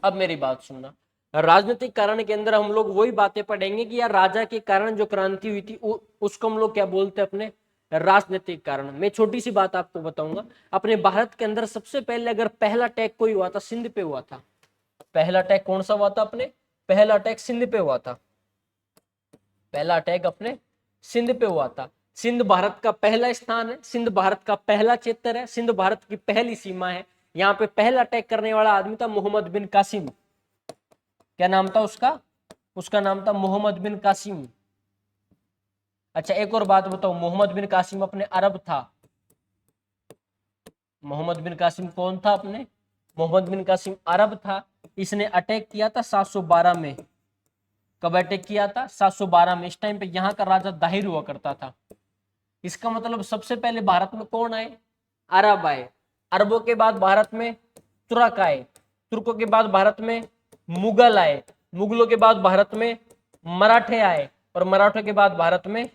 अब मेरी बात सुनना, राजनीतिक कारण के अंदर हम लोग वही बातें पढ़ेंगे कि यार राजा के कारण जो क्रांति हुई थी उसको हम लोग क्या बोलते हैं अपने? राजनीतिक कारण। मैं छोटी सी बात आपको बताऊंगा, अपने भारत के अंदर सबसे पहले अगर पहला अटैक कोई हुआ था, सिंध पे हुआ था। पहला अटैक कौन सा हुआ था अपने? पहला अटैक सिंध पे हुआ था। पहला अटैक अपने सिंध पे हुआ था। सिंध भारत का पहला स्थान है, सिंध भारत का पहला क्षेत्र है, सिंध भारत की पहली सीमा है। यहाँ पे पहला अटैक करने वाला आदमी था मोहम्मद बिन कासिम। क्या नाम था उसका? उसका नाम था मोहम्मद बिन कासिम। अच्छा एक और बात बताओ, मोहम्मद बिन कासिम अपने अरब था। मोहम्मद बिन कासिम कौन था अपने? मोहम्मद बिन कासिम अरब था। इसने अटैक किया था 712 में। कब अटैक किया था? 712 में। इस टाइम पे यहाँ का राजा दाहिर हुआ करता था। इसका मतलब सबसे पहले भारत में कौन आए? अरब आए। अरबों के बाद भारत में तुर्क आए। तुर्कों के बाद भारत में मुगल आए। मुगलों के बाद भारत में मराठे आए। और मराठों के बाद भारत में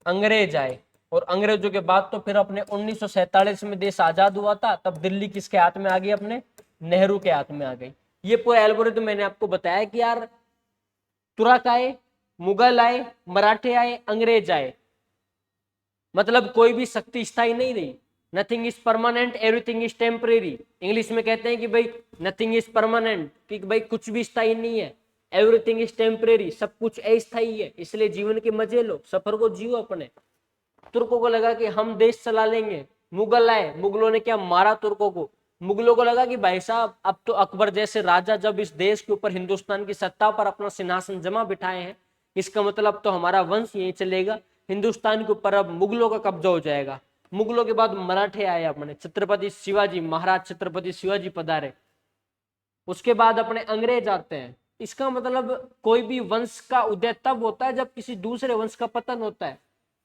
अंग्रेज आए। और अंग्रेजों के बाद तो फिर अपने 1947 में देश आजाद हुआ था, तब दिल्ली किसके हाथ में आ गई? अपने नेहरू के हाथ में आ गई। ये पूरा एल्गोरिथम मैंने आपको बताया कि यार तुर्क आए, मुगल आए, मराठे आए, अंग्रेज आए, मतलब कोई भी शक्ति स्थायी नहीं रही। Nothing is permanent, everything is temporary. English में कहते हैं कि भाई नथिंग इज परमानेंट, कि भाई कुछ भी स्थायी नहीं है, एवरीथिंग इज टेम्परेरी, सब कुछ अस्थायी है। इसलिए जीवन के मजे लो, सफर को जियो अपने। तुर्कों को लगा कि हम देश चला लेंगे, मुगल आए, मुगलों ने क्या मारा तुर्कों को। मुगलों को लगा कि भाई साहब अब तो अकबर जैसे राजा जब इस देश के ऊपर, हिंदुस्तान की सत्ता पर अपना सिंहासन जमा बिठाए हैं, इसका मतलब तो हमारा वंश यहीं चलेगा, हिंदुस्तान के ऊपर अब मुगलों का कब्जा हो जाएगा। मुगलों के बाद मराठे आए, अपने छत्रपति शिवाजी महाराज, छत्रपति शिवाजी पधारे। उसके बाद अपने अंग्रेज आते हैं। इसका मतलब कोई भी वंश का उदय तब होता है जब किसी दूसरे वंश का पतन होता है।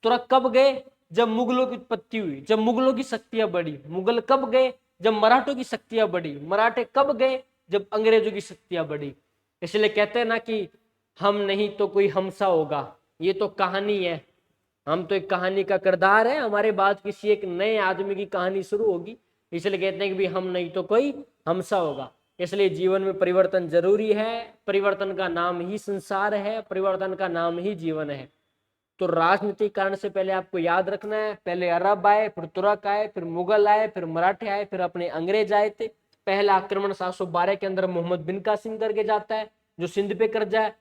तुरंत कब गए? जब मुगलों की उत्पत्ति हुई, जब मुगलों की शक्तियां बढ़ी। मुगल कब गए? जब मराठों की शक्तियां बढ़ी। मराठे कब गए? जब अंग्रेजों की शक्तियां बढ़ी। इसलिए कहते हैं ना कि हम नहीं तो कोई हमसा होगा। ये तो कहानी है, हम तो एक कहानी का किरदार है, हमारे बाद किसी एक नए आदमी की कहानी शुरू होगी। इसलिए कहते हैं कि भाई हम नहीं तो कोई हमसा होगा। इसलिए जीवन में परिवर्तन जरूरी है। परिवर्तन का नाम ही संसार है, परिवर्तन का नाम ही जीवन है। तो राजनीतिक कारण से पहले आपको याद रखना है, पहले अरब आए, फिर तुर्क आए, फिर मुगल आए, फिर मराठे आए, फिर अपने अंग्रेज आए थे। पहला आक्रमण 712 के अंदर मोहम्मद बिन कासिम करके जाता है, जो सिंध पे कर जाए।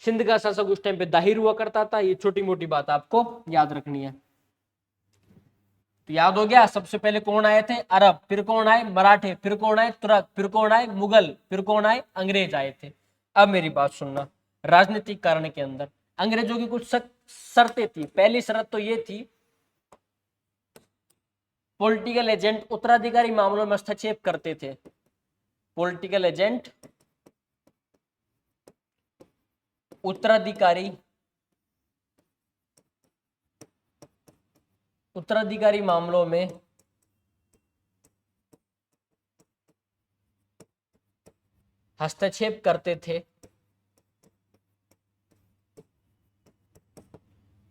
सिंध का शासक उस टाइम पे दाहिर हुआ करता था। ये छोटी मोटी बात आपको याद रखनी है। तो याद हो गया, सबसे पहले कौन आए थे? अरब, फिर कौन आए? मराठे, फिर कौन आए? तुर्क, फिर कौन आए? मुगल, फिर कौन आए? अंग्रेज आए थे। अब मेरी बात सुनना, राजनीतिक कारण के अंदर अंग्रेजों की कुछ शर्तें थी। पहली शर्त तो ये थी, पॉलिटिकल एजेंट उत्तराधिकारी मामलों में हस्तक्षेप करते थे। पॉलिटिकल एजेंट उत्तराधिकारी मामलों में हस्तक्षेप करते थे।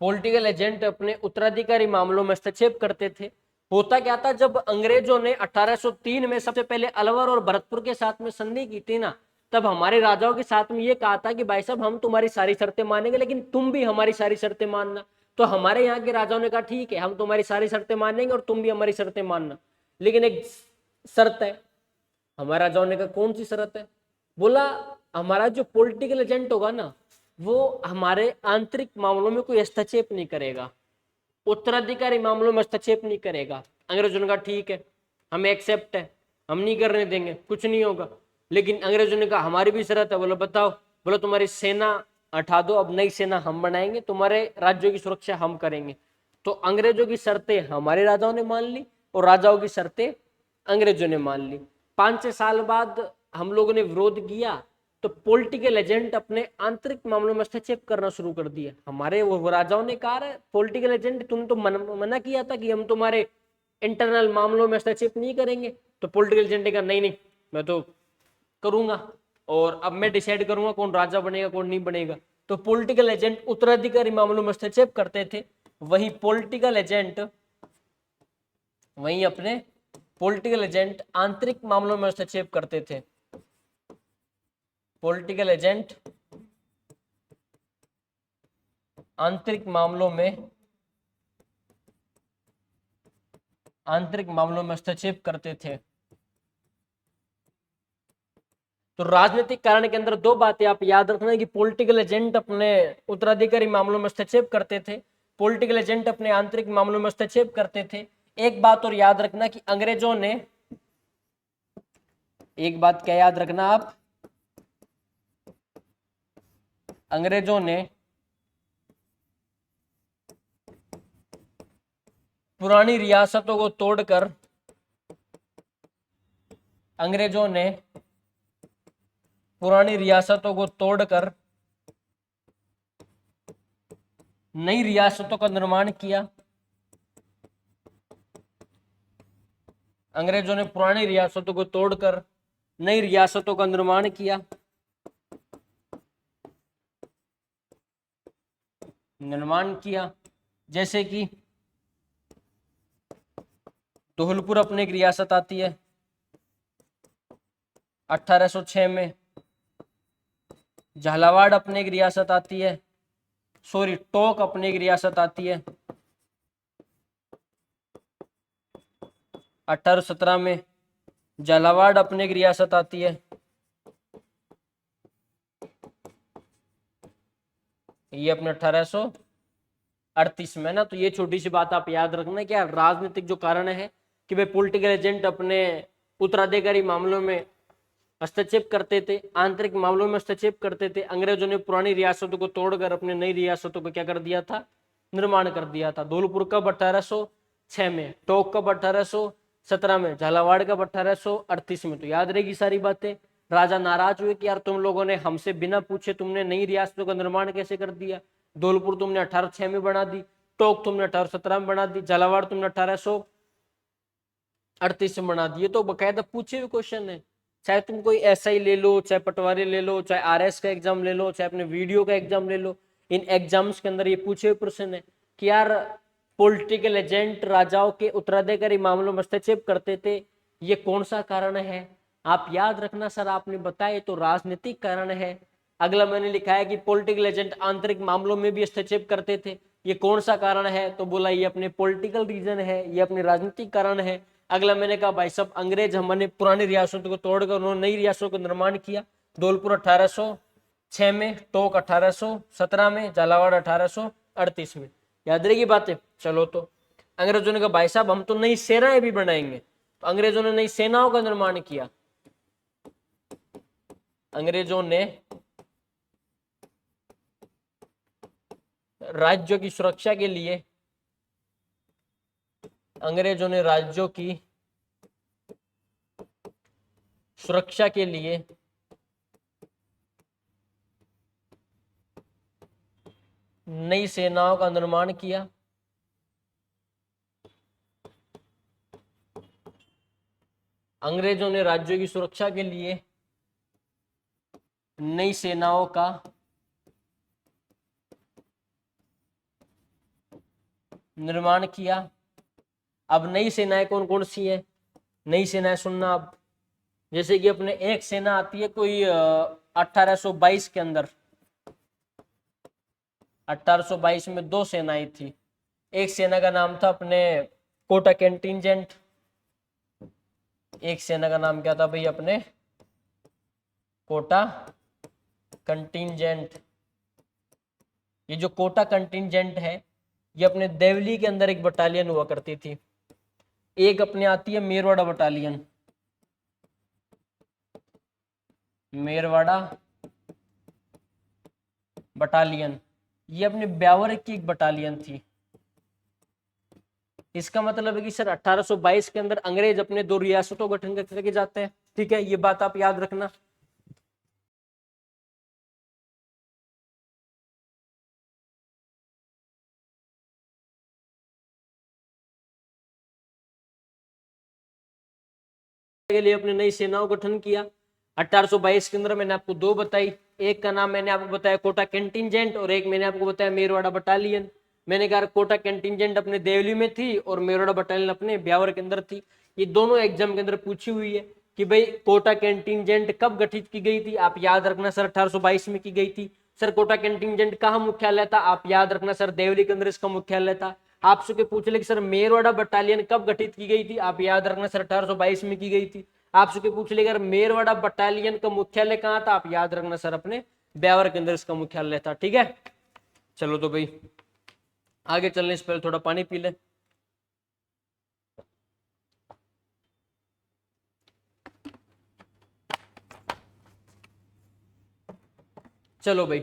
पॉलिटिकल एजेंट अपने उत्तराधिकारी मामलों में हस्तक्षेप करते थे। होता क्या था, जब अंग्रेजों ने 1803 में सबसे पहले अलवर और भरतपुर के साथ में संधि की थी ना, तब हमारे राजाओं के साथ में ये कहा था कि भाई साहब हम तुम्हारी सारी शर्तें मानेंगे, लेकिन तुम भी हमारी सारी शर्तें मानना। तो हमारे यहाँ के राजाओं ने कहा ठीक है, हम तुम्हारी सारी शर्तें मानेंगे और तुम भी हमारी शर्तें मानना, लेकिन एक शर्त है। हमारे राजाओं ने कहा कौन सी शर्त है? बोला हमारा जो पॉलिटिकल एजेंट होगा ना, वो हमारे आंतरिक मामलों में कोई हस्तक्षेप नहीं करेगा, उत्तराधिकारी मामलों में हस्तक्षेप नहीं करेगा। अंग्रेजों ने कहा ठीक है, हमें एक्सेप्ट है, हम नहीं करने देंगे, कुछ नहीं होगा। लेकिन अंग्रेजों ने कहा हमारी भी शर्त है। बोलो बताओ। बोलो तुम्हारी सेना हटा दो, अब नई सेना हम बनाएंगे, तुम्हारे राज्यों की सुरक्षा हम करेंगे। तो अंग्रेजों की शर्तें हमारे राजाओं ने मान ली और राजाओं की शर्तें अंग्रेजों ने मान ली। 5-6 साल बाद हम लोगों ने विरोध किया, तो पॉलिटिकल एजेंट अपने आंतरिक मामलों में हस्तक्षेप करना शुरू कर दिया। हमारे वो राजाओं ने कहा है पॉलिटिकल एजेंट तुम तो मना किया था कि हम तुम्हारे इंटरनल मामलों में हस्तक्षेप नहीं करेंगे। तो पॉलिटिकल एजेंट ने कहा नहीं नहीं मैं तो करूंगा, और अब मैं डिसाइड करूंगा कौन राजा बनेगा कौन नहीं बनेगा। तो पॉलिटिकल एजेंट उत्तराधिकारी मामलों में हस्तक्षेप करते थे, वही पॉलिटिकल एजेंट वहीं अपने पॉलिटिकल एजेंट आंतरिक मामलों में हस्तक्षेप करते थे। पॉलिटिकल एजेंट आंतरिक मामलों में हस्तक्षेप करते थे। तो राजनीतिक कारण के अंदर दो बातें आप याद रखना कि पॉलिटिकल एजेंट अपने उत्तराधिकारी मामलों में हस्तक्षेप करते थे, पॉलिटिकल एजेंट अपने आंतरिक मामलों में हस्तक्षेप करते थे। एक बात और याद रखना कि अंग्रेजों ने, एक बात क्या याद रखना आप, अंग्रेजों ने पुरानी रियासतों को तोड़कर, अंग्रेजों ने पुरानी रियासतों को तोड़कर नई रियासतों का निर्माण किया। अंग्रेजों ने पुरानी रियासतों को तोड़कर नई रियासतों का निर्माण किया। जैसे कि धौलपुर अपनी एक रियासत आती है 1806 में, झालावाड़ अपनी एक रियासत आती है, टोंक अपनी एक रियासत आती है 1817 में, झालावाड़ अपनी एक रियासत आती है, ये अपने 1838 में ना। तो ये छोटी सी बात आप याद रखना क्या राजनीतिक जो कारण है कि भाई पॉलिटिकल एजेंट अपने उत्तराधिकारी मामलों में हस्तक्षेप करते थे, आंतरिक मामलों में हस्तक्षेप करते थे। अंग्रेजों ने पुरानी रियासतों को तोड़कर अपने नई रियासतों को क्या कर दिया था, निर्माण कर दिया था। धौलपुर कब 1806 में, टोंक कब 1817 में, झालावाड़ कब 1838 में। तो याद रहेगी सारी बातें। राजा नाराज हुए कि यार तुम लोगों ने हमसे बिना पूछे तुमने नई रियासतों का निर्माण कैसे कर दिया। धौलपुर तुमने 1806 में बना दी, टोंक तुमने 1817 में बना दी, झालावाड़ तुमने 1838 में बना दी। ये तो बकायदा पूछे हुए क्वेश्चन है। चाहे तुम कोई एसआई ले लो, चाहे पटवारी ले लो, चाहे आरएस का एग्जाम ले लो, चाहे अपने वीडियो का एग्जाम ले लो, इन एग्जाम्स के अंदर ये पूछे हुए प्रश्न है कि यार पॉलिटिकल एजेंट राजाओं के उत्तराधिकारी मामलों में हस्तक्षेप करते थे, ये कौन सा कारण है। आप याद रखना सर आपने बताया तो राजनीतिक कारण है। अगला मैंने लिखा है कि पॉलिटिकल एजेंट आंतरिक मामलों में भी हस्तक्षेप करते थे, ये कौन सा कारण है, तो बोला ये अपने पॉलिटिकल रीजन है, ये अपने राजनीतिक कारण है। अगला मैंने कहा भाई सब अंग्रेज हमने पुरानी रियासतों को तोड़कर उन्होंने नई रियासतों का निर्माण किया। धौलपुर 1806 में, टोंक 1817 में, झालावाड़ 1838 में। याद रहेगी बातें। चलो तो अंग्रेजों ने कहा भाई साहब हम तो नई सेनाएं भी बनाएंगे। तो अंग्रेजों ने नई सेनाओं का निर्माण किया। अंग्रेजों ने राज्यों की सुरक्षा के लिए, अंग्रेजों ने राज्यों की सुरक्षा के लिए नई सेनाओं का निर्माण किया। अंग्रेजों ने राज्यों की सुरक्षा के लिए नई सेनाओं का निर्माण किया। अब नई सेनाएं कौन कौन सी है, नई सेनाएं सुनना आप। जैसे कि अपने एक सेना आती है कोई 1822 के अंदर, 1822 में दो सेनाएं थी। एक सेना का नाम था अपने कोटा कंटिंजेंट, एक सेना का नाम क्या था भाई अपने कोटा कंटिंजेंट। ये जो कोटा कंटिंजेंट है ये अपने देवली के अंदर एक बटालियन हुआ करती थी। एक अपने आती है मेरवाड़ा बटालियन, मेरवाड़ा बटालियन, ये अपने ब्यावर की एक बटालियन थी। इसका मतलब है कि सर 1822 के अंदर अंग्रेज अपने दो रियासतों का गठन करके जाते हैं। ठीक है, ये बात आप याद रखना। के लिए अपने नई सेनाओं का गठन किया। 1822 के अंदर मैंने आपको दो बताई, एक का नाम मैंने आपको बताया कोटा कंटिजेंट और एक मैंने आपको बताया मेरवाड़ा बटालियन। मैंने कहा कोटा कंटिजेंट अपने देवली में थी और मेरवाड़ा बटालियन अपने ब्यावर के अंदर थी। ये दोनों एग्जाम के अंदर पूछी हुई है कि भाई कोटा कंटिजेंट कब गठित की गई थी, आप याद रखना सर 1822 में की गई थी। सर कोटा कंटिजेंट कहाँ मुख्यालय था, आप याद रखना सर देवली के अंदर इसका मुख्यालय था। आपसे के पूछ ले कि सर मेरवाड़ा बटालियन कब गठित की गई थी, आप याद रखना सर 1822 में की गई थी। आपसे के पूछ ले मेरवाड़ा बटालियन का मुख्यालय कहाँ था, आप याद रखना सर अपने ब्यावर के अंदर इसका मुख्यालय था। ठीक है, चलो तो भाई आगे चलने से पहले थोड़ा पानी पी ले। चलो भाई,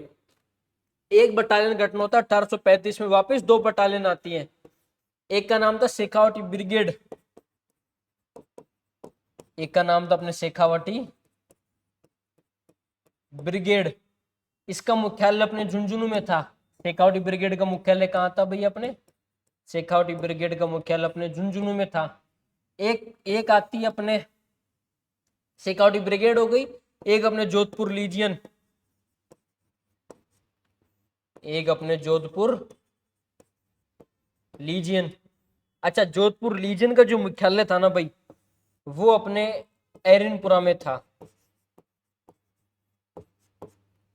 एक बटालियन गठन होता है 1835 में, वापस दो बटालियन आती हैं। एक का नाम था शेखावटी ब्रिगेड, एक का नाम था अपने शेखावटी ब्रिगेड। इसका मुख्यालय अपने झुंझुनू में था। शेखावटी ब्रिगेड का मुख्यालय कहाँ था भैया, अपने शेखावटी ब्रिगेड का मुख्यालय अपने झुंझुनू में था। एक आती है अपने शेखावटी ब्रिगेड हो गई, एक अपने जोधपुर लीजियन, एक अपने जोधपुर लीजियन। अच्छा, जोधपुर लीजियन का जो मुख्यालय था ना भाई, वो अपने एरिनपुरा में था।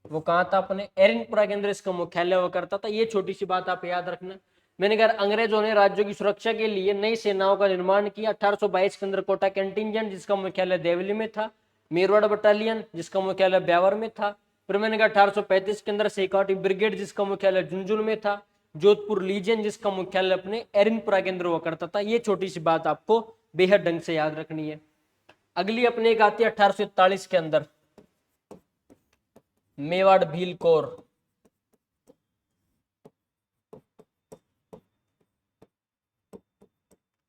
वो कहाँ था, अपने एरिनपुरा के अंदर इसका मुख्यालय हुआ करता था। ये छोटी सी बात आप याद रखना। मैंने कहा अंग्रेजों ने राज्यों की सुरक्षा के लिए नई सेनाओं का निर्माण किया। 1822 के अंदर कोटा कंटिजेंट जिसका मुख्यालय देवली में था, मेरवाड़ बटालियन जिसका मुख्यालय ब्यावर में था। फिर मैंने कहा 1835 के अंदर शेखावटी ब्रिगेड जिसका मुख्यालय झुंझुनू में था, जोधपुर लीजियन जिसका मुख्यालय अपने एरिनपुरा के अंदर हुआ करता था। ये छोटी सी बात आपको बेहद ढंग से याद रखनी है। अगली अपने एक आती है 1841 के अंदर मेवाड़ भील कोर।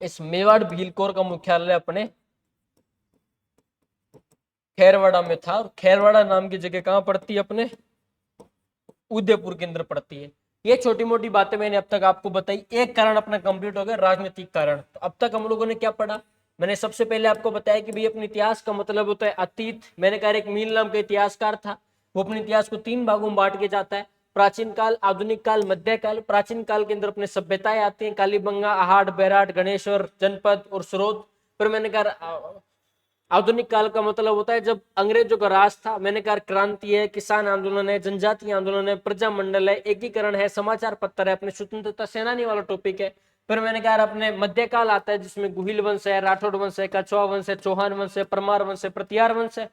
इस मेवाड़ भील कोर का मुख्यालय अपने खैरवाड़ा में था। और खैरवाड़ा नाम की जगह कहां पड़ती है, अपने उदयपुर के अंदर पड़ती है। ये छोटी मोटी बातें मैंने अब तक आपको बताई। एक कारण अपना कंप्लीट हो गया, राजनीतिक कारण। तो अब तक हम लोगों ने क्या पढ़ा, मैंने सबसे पहले आपको बताया कि भाई अपने इतिहास का मतलब होता है अतीत। मैंने कहा एक मील नाम का इतिहासकार था, वो अपने इतिहास को 3 भागों में बांट के जाता है, प्राचीन काल, आधुनिक काल, मध्य काल। प्राचीन काल के अंदर अपने सभ्यताएं आती हैं, कालीबंगा, आहाड़, बैराट, गणेश्वर, जनपद और स्रोत। फिर मैंने कहा आधुनिक काल का मतलब होता है जब अंग्रेजों का राज था। मैंने कहा क्रांति है, किसान आंदोलन है, जनजातीय आंदोलन है, प्रजामंडल है, एकीकरण है, समाचार पत्र है, अपने स्वतंत्रता सेनानी वाला टॉपिक है। फिर मैंने कहा अपने मध्यकाल आता है जिसमें गुहिल वंश है, राठौड़ वंश है, कछुआ वंश है, चौहान वंश है, परमार वंश है, प्रतिहार वंश है।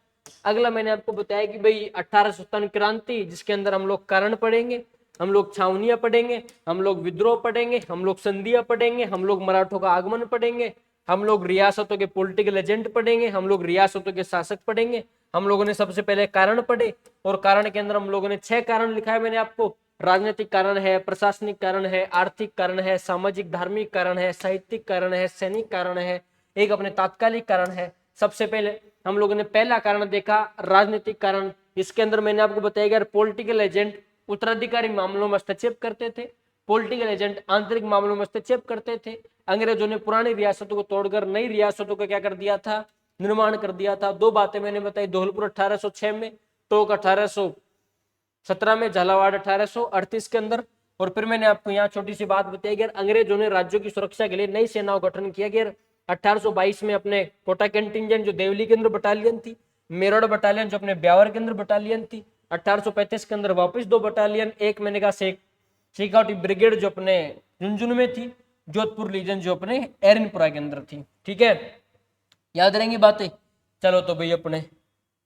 अगला मैंने आपको बताया कि भाई 1857 क्रांति, जिसके अंदर हम लोग कारण पढ़ेंगे, हम लोग छावनियां पढ़ेंगे, हम लोग विद्रोह पढ़ेंगे, हम लोग संधियां पढ़ेंगे, हम लोग मराठों का आगमन पढ़ेंगे, हम लोग रियासतों के पॉलिटिकल एजेंट पढ़ेंगे, हम लोग रियासतों के शासक पढ़ेंगे। हम लोगों ने सबसे पहले कारण पढ़े और कारण के अंदर हम लोगों ने 6 कारण लिखा है मैंने आपको। राजनीतिक कारण है, प्रशासनिक कारण है, आर्थिक कारण है, सामाजिक धार्मिक कारण है, साहित्यिक कारण है, सैनिक कारण है, एक अपने तात्कालिक कारण है। सबसे पहले हम लोगों ने पहला कारण देखा, राजनीतिक कारण। इसके अंदर मैंने आपको बताया गया पॉलिटिकल एजेंट उत्तराधिकारी मामलों में हस्तक्षेप करते थे, पॉलिटिकल एजेंट आंतरिक मामलों में हस्तक्षेप करते थे। अंग्रेजों ने पुरानी रियासतों को तोड़कर नई रियासतों का क्या कर दिया था, निर्माण कर दिया था। 2 बातें मैंने बताई, धौलपुर 1806 में, टोक 1817 में, झालावाड़ 1838 के अंदर। और फिर मैंने आपको यहाँ छोटी सी बात बताई कि अंग्रेजों ने राज्यों की सुरक्षा के लिए नई सेनाओं का गठन किया गया। 1822 में अपने कोटा कंटिजेंट जो देवली के अंदर बटालियन थी, मेरठ बटालियन जो अपने ब्यावर के अंदर बटालियन थी। 1835 के अंदर वापस 2 बटालियन, एक मैंने कहा शेखावटी ब्रिगेड जो अपने झुंझुनू में थी, जोधपुर लीजन जो अपने एरनपुरा के अंदर थी। ठीक है, याद रहेंगी बातें। चलो तो भाई अपने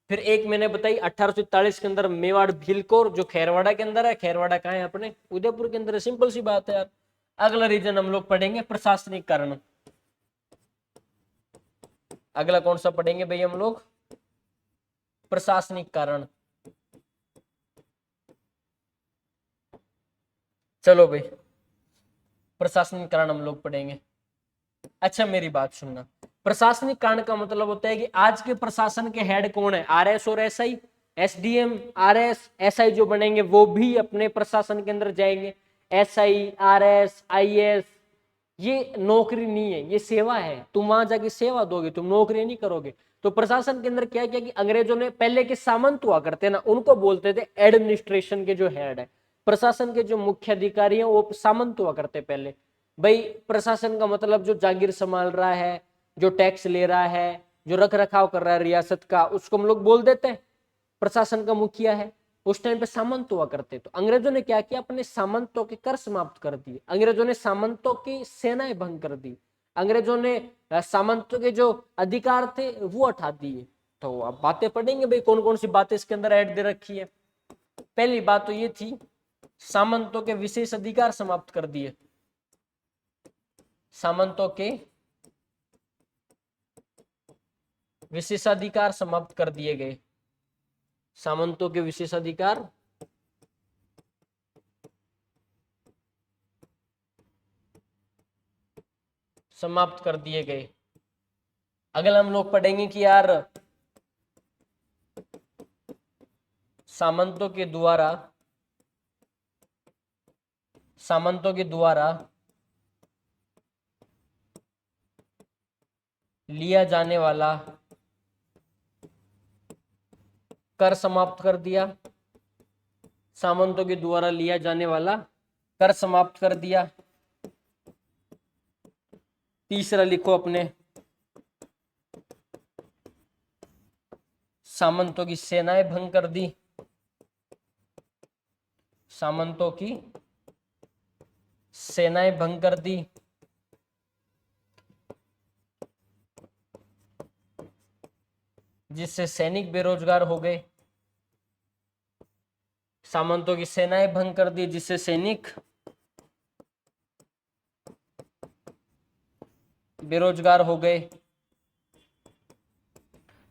फिर एक मैंने बताई 1843 के अंदर मेवाड़ भीलकोर जो खैरवाड़ा के अंदर है। खैरवाड़ा कहाँ है, अपने उदयपुर के अंदर है। सिंपल सी बात है यार। अगला रीजन हम लोग पढ़ेंगे प्रशासनिक कारण। अगला कौन सा पढ़ेंगे भाई हम लोग, प्रशासनिक कारण। चलो भाई प्रशासनिक कारण हम लोग पढ़ेंगे। अच्छा मेरी बात सुनना, प्रशासनिक कारण का मतलब होता है कि आज के प्रशासन के हेड कौन है, आरएस और एसआई। एसडीएम, आरएस, एसआई जो बनेंगे वो भी अपने प्रशासन के अंदर जाएंगे। एसआई, आरएस, आईएएस ये नौकरी नहीं है, ये सेवा है। तुम वहां जाके सेवा दोगे, तुम नौकरी नहीं करोगे। तो प्रशासन के अंदर क्या किया कि अंग्रेजों ने, पहले के सामंत हुआ करते ना, उनको बोलते थे एडमिनिस्ट्रेशन के जो हेड है, प्रशासन के जो मुख्य अधिकारी हैं वो सामंत हुआ करते पहले। भाई प्रशासन का मतलब जो जागीर संभाल रहा है, जो टैक्स ले रहा है, जो रख रखाव कर रहा है रियासत का, उसको हम लोग बोल देते हैं प्रशासन का मुखिया है। उस टाइम पे सामंत हुआ करते। तो अंग्रेजों ने क्या किया, अपने सामंतों के कर समाप्त कर दिए, अंग्रेजों ने सामंतों की सेनाएं भंग कर दी, अंग्रेजों ने सामंतों के जो अधिकार थे वो हटा दिए। तो अब बातें पढ़ेंगे भाई, कौन कौन सी बातें इसके अंदर ऐड दे रखी है। पहली बात तो ये थी, सामंतों के विशेष अधिकार समाप्त कर दिए, सामंतों के विशेषाधिकार समाप्त कर दिए गए, सामंतों के विशेषाधिकार समाप्त कर दिए गए। अगला हम लोग पढ़ेंगे कि यार सामंतों के द्वारा लिया जाने वाला कर समाप्त कर दिया, सामंतों के द्वारा लिया जाने वाला कर समाप्त कर दिया। तीसरा लिखो अपने, सामंतों की सेनाएं भंग कर दी, सामंतों की सेनाएं भंग कर दी। जिससे सैनिक बेरोजगार हो गए, सामंतों की सेनाएं भंग कर दी जिससे सैनिक बेरोजगार हो गए।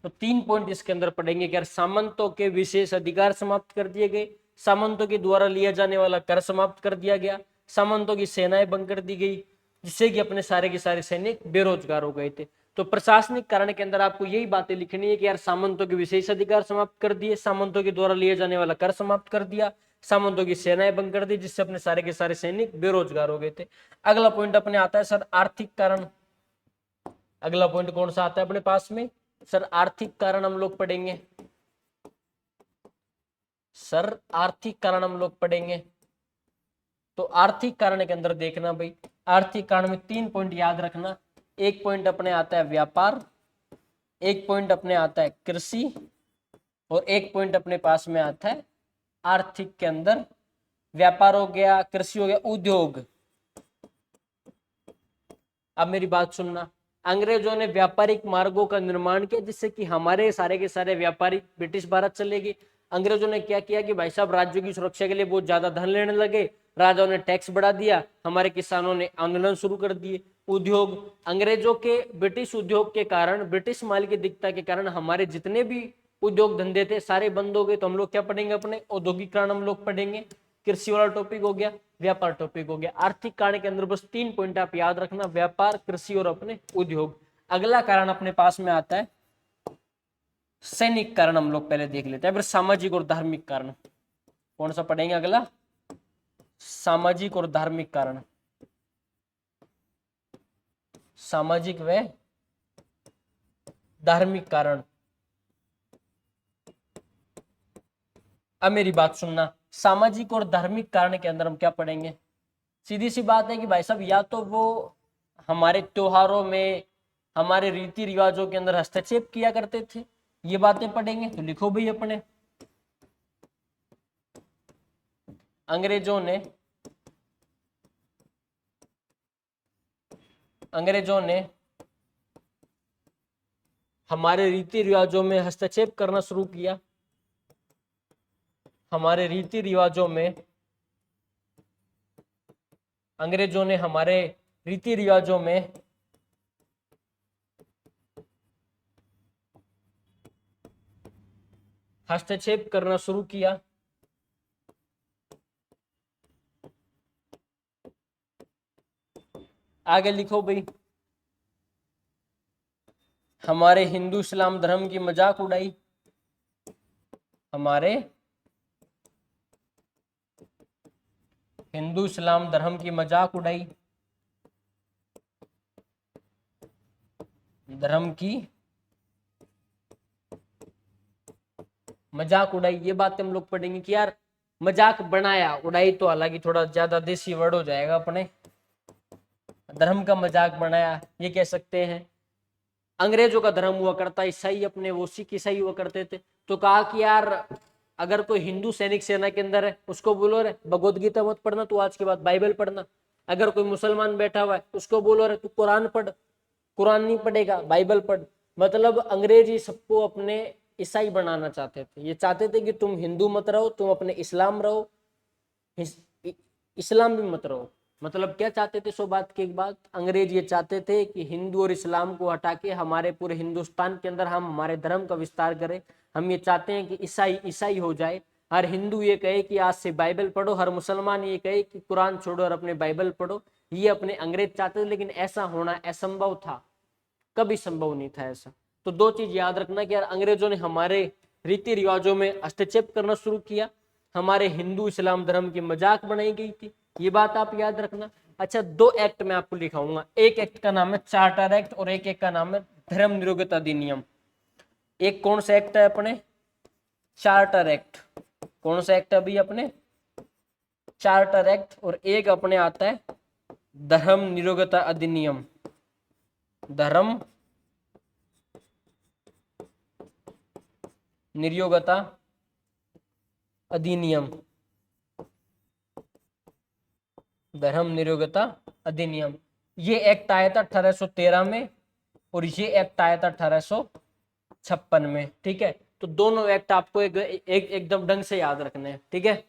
तो 3 पॉइंट इसके अंदर पढ़ेंगे कि यार सामंतों के विशेष अधिकार समाप्त कर दिए गए, सामंतों के द्वारा लिया जाने वाला कर समाप्त कर दिया गया, सामंतों की सेनाएं भंग कर दी गई जिससे कि अपने सारे के सारे सैनिक बेरोजगार हो गए थे। तो प्रशासनिक कारण के अंदर आपको यही बातें लिखनी है कि यार सामंतों के विशेष अधिकार समाप्त कर दिए, सामंतों के द्वारा लिया जाने वाला कर समाप्त कर दिया, सामंतों की सेनाएं भंग कर दी जिससे अपने सारे के सारे सैनिक बेरोजगार हो गए थे। अगला पॉइंट अपने आता है सर आर्थिक कारण। अगला पॉइंट कौन सा आता है अपने पास में सर, आर्थिक कारण हम लोग पढ़ेंगे। सर आर्थिक कारण हम लोग पढ़ेंगे। तो आर्थिक कारण के अंदर देखना भाई, आर्थिक कारण में 3 पॉइंट याद रखना। एक पॉइंट अपने आता है व्यापार, एक पॉइंट अपने आता है कृषि, और एक पॉइंट अपने पास में आता है आर्थिक के अंदर व्यापार हो गया, कृषि हो गया, उद्योग। अब मेरी बात सुनना, अंग्रेजों ने व्यापारिक मार्गों का निर्माण किया जिससे कि हमारे सारे के सारे व्यापारी ब्रिटिश भारत चले गए। अंग्रेजों ने क्या किया कि भाई साहब राज्यों की सुरक्षा के लिए बहुत ज्यादा धन लेने लगे, राजाओं ने टैक्स बढ़ा दिया, हमारे किसानों ने आंदोलन शुरू कर दिए। उद्योग, अंग्रेजों के ब्रिटिश उद्योग के कारण, ब्रिटिश माल की दिक्कत के कारण हमारे जितने भी उद्योग धंधे थे सारे बंद हो गए। तो हम लोग क्या पढ़ेंगे, अपने औद्योगिकरण हम लोग पढ़ेंगे। कृषि वाला टॉपिक हो गया, व्यापार टॉपिक हो गया। आर्थिक कारण के अंदर बस 3 पॉइंट आप याद रखना, व्यापार, कृषि और अपने उद्योग। अगला कारण अपने पास में आता है सैनिक कारण, हम लोग पहले देख लेते हैं, फिर सामाजिक और धार्मिक कारण। कौन सा पढ़ेंगे अगला, सामाजिक और धार्मिक कारण। सामाजिक व धार्मिक कारण। अब मेरी बात सुनना, सामाजिक और धार्मिक कारण के अंदर हम क्या पढ़ेंगे। सीधी सी बात है कि भाई साहब या तो वो हमारे त्योहारों में, हमारे रीति रिवाजों के अंदर हस्तक्षेप किया करते थे, ये बातें पढ़ेंगे। तो लिखो भाई अपने, अंग्रेजों ने हमारे रीति रिवाजों में हस्तक्षेप करना शुरू किया, हमारे रीति रिवाजों में अंग्रेजों ने हमारे रीति रिवाजों में हस्तक्षेप करना शुरू किया। आगे लिखो भाई, हमारे हिंदू इस्लाम धर्म की मजाक उड़ाई, हमारे हिंदू इस्लाम धर्म की मजाक उड़ाई, धर्म की मजाक उड़ाई, ये बात हम लोग पढ़ेंगे कि यार मजाक बनाया, उड़ाई तो हालांकि थोड़ा ज्यादा देसी वर्ड हो जाएगा अपने, धर्म का मजाक बनाया ये कह सकते हैं। अंग्रेजों का धर्म हुआ करता ईसाई, अपने वो सिख ईसाई हुआ करते थे, तो कहा कि यार अगर कोई हिंदू सैनिक सेना के अंदर है उसको बोलो रे भगवत गीता मत पढ़ना, तू आज के बाद बाइबल पढ़ना। अगर कोई मुसलमान बैठा हुआ है उसको बोलो रे तू कुरान पढ़, कुरान नहीं पढ़ेगा बाइबल पढ़। मतलब अंग्रेज ही सबको अपने ईसाई बनाना चाहते थे, ये चाहते थे कि तुम हिंदू मत रहो, तुम अपने इस्लाम रहो, इस्लाम भी मत रहो। मतलब क्या चाहते थे, सो बात की एक बात, अंग्रेज ये चाहते थे कि हिंदू और इस्लाम को हटा के हमारे पूरे हिंदुस्तान के अंदर हम हमारे धर्म का विस्तार करें। हम ये चाहते हैं कि ईसाई ईसाई हो जाए, हर हिंदू ये कहे कि आज से बाइबल पढ़ो, हर मुसलमान ये कहे कि कुरान छोड़ो और अपने बाइबल पढ़ो। ये अपने अंग्रेज चाहते थे, लेकिन ऐसा होना असंभव था, कभी संभव नहीं था ऐसा। तो दो चीज याद रखना कि यार अंग्रेजों ने हमारे रीति रिवाजों में हस्तक्षेप करना शुरू किया, हमारे हिंदू इस्लाम धर्म की मजाक बनाई गई थी, ये बात आप याद रखना। अच्छा, दो एक्ट मैं आपको लिखाऊंगा, एक एक्ट का नाम है चार्टर एक्ट और एक का नाम है धर्म निरपेक्षता अधिनियम। एक कौन सा एक्ट है अपने, चार्टर एक्ट। कौन सा एक्ट अभी अपने, चार्टर एक्ट, और एक अपने आता है धर्म निरपेक्षता अधिनियम। धर्म निरपेक्षता अधिनियम, धर्म निरपेक्षता अधिनियम। ये एक्ट आया था 1813 में और ये एक्ट आया था 1856 में। ठीक है, तो दोनों एक्ट आपको एकदम ढंग से याद रखने हैं। ठीक है,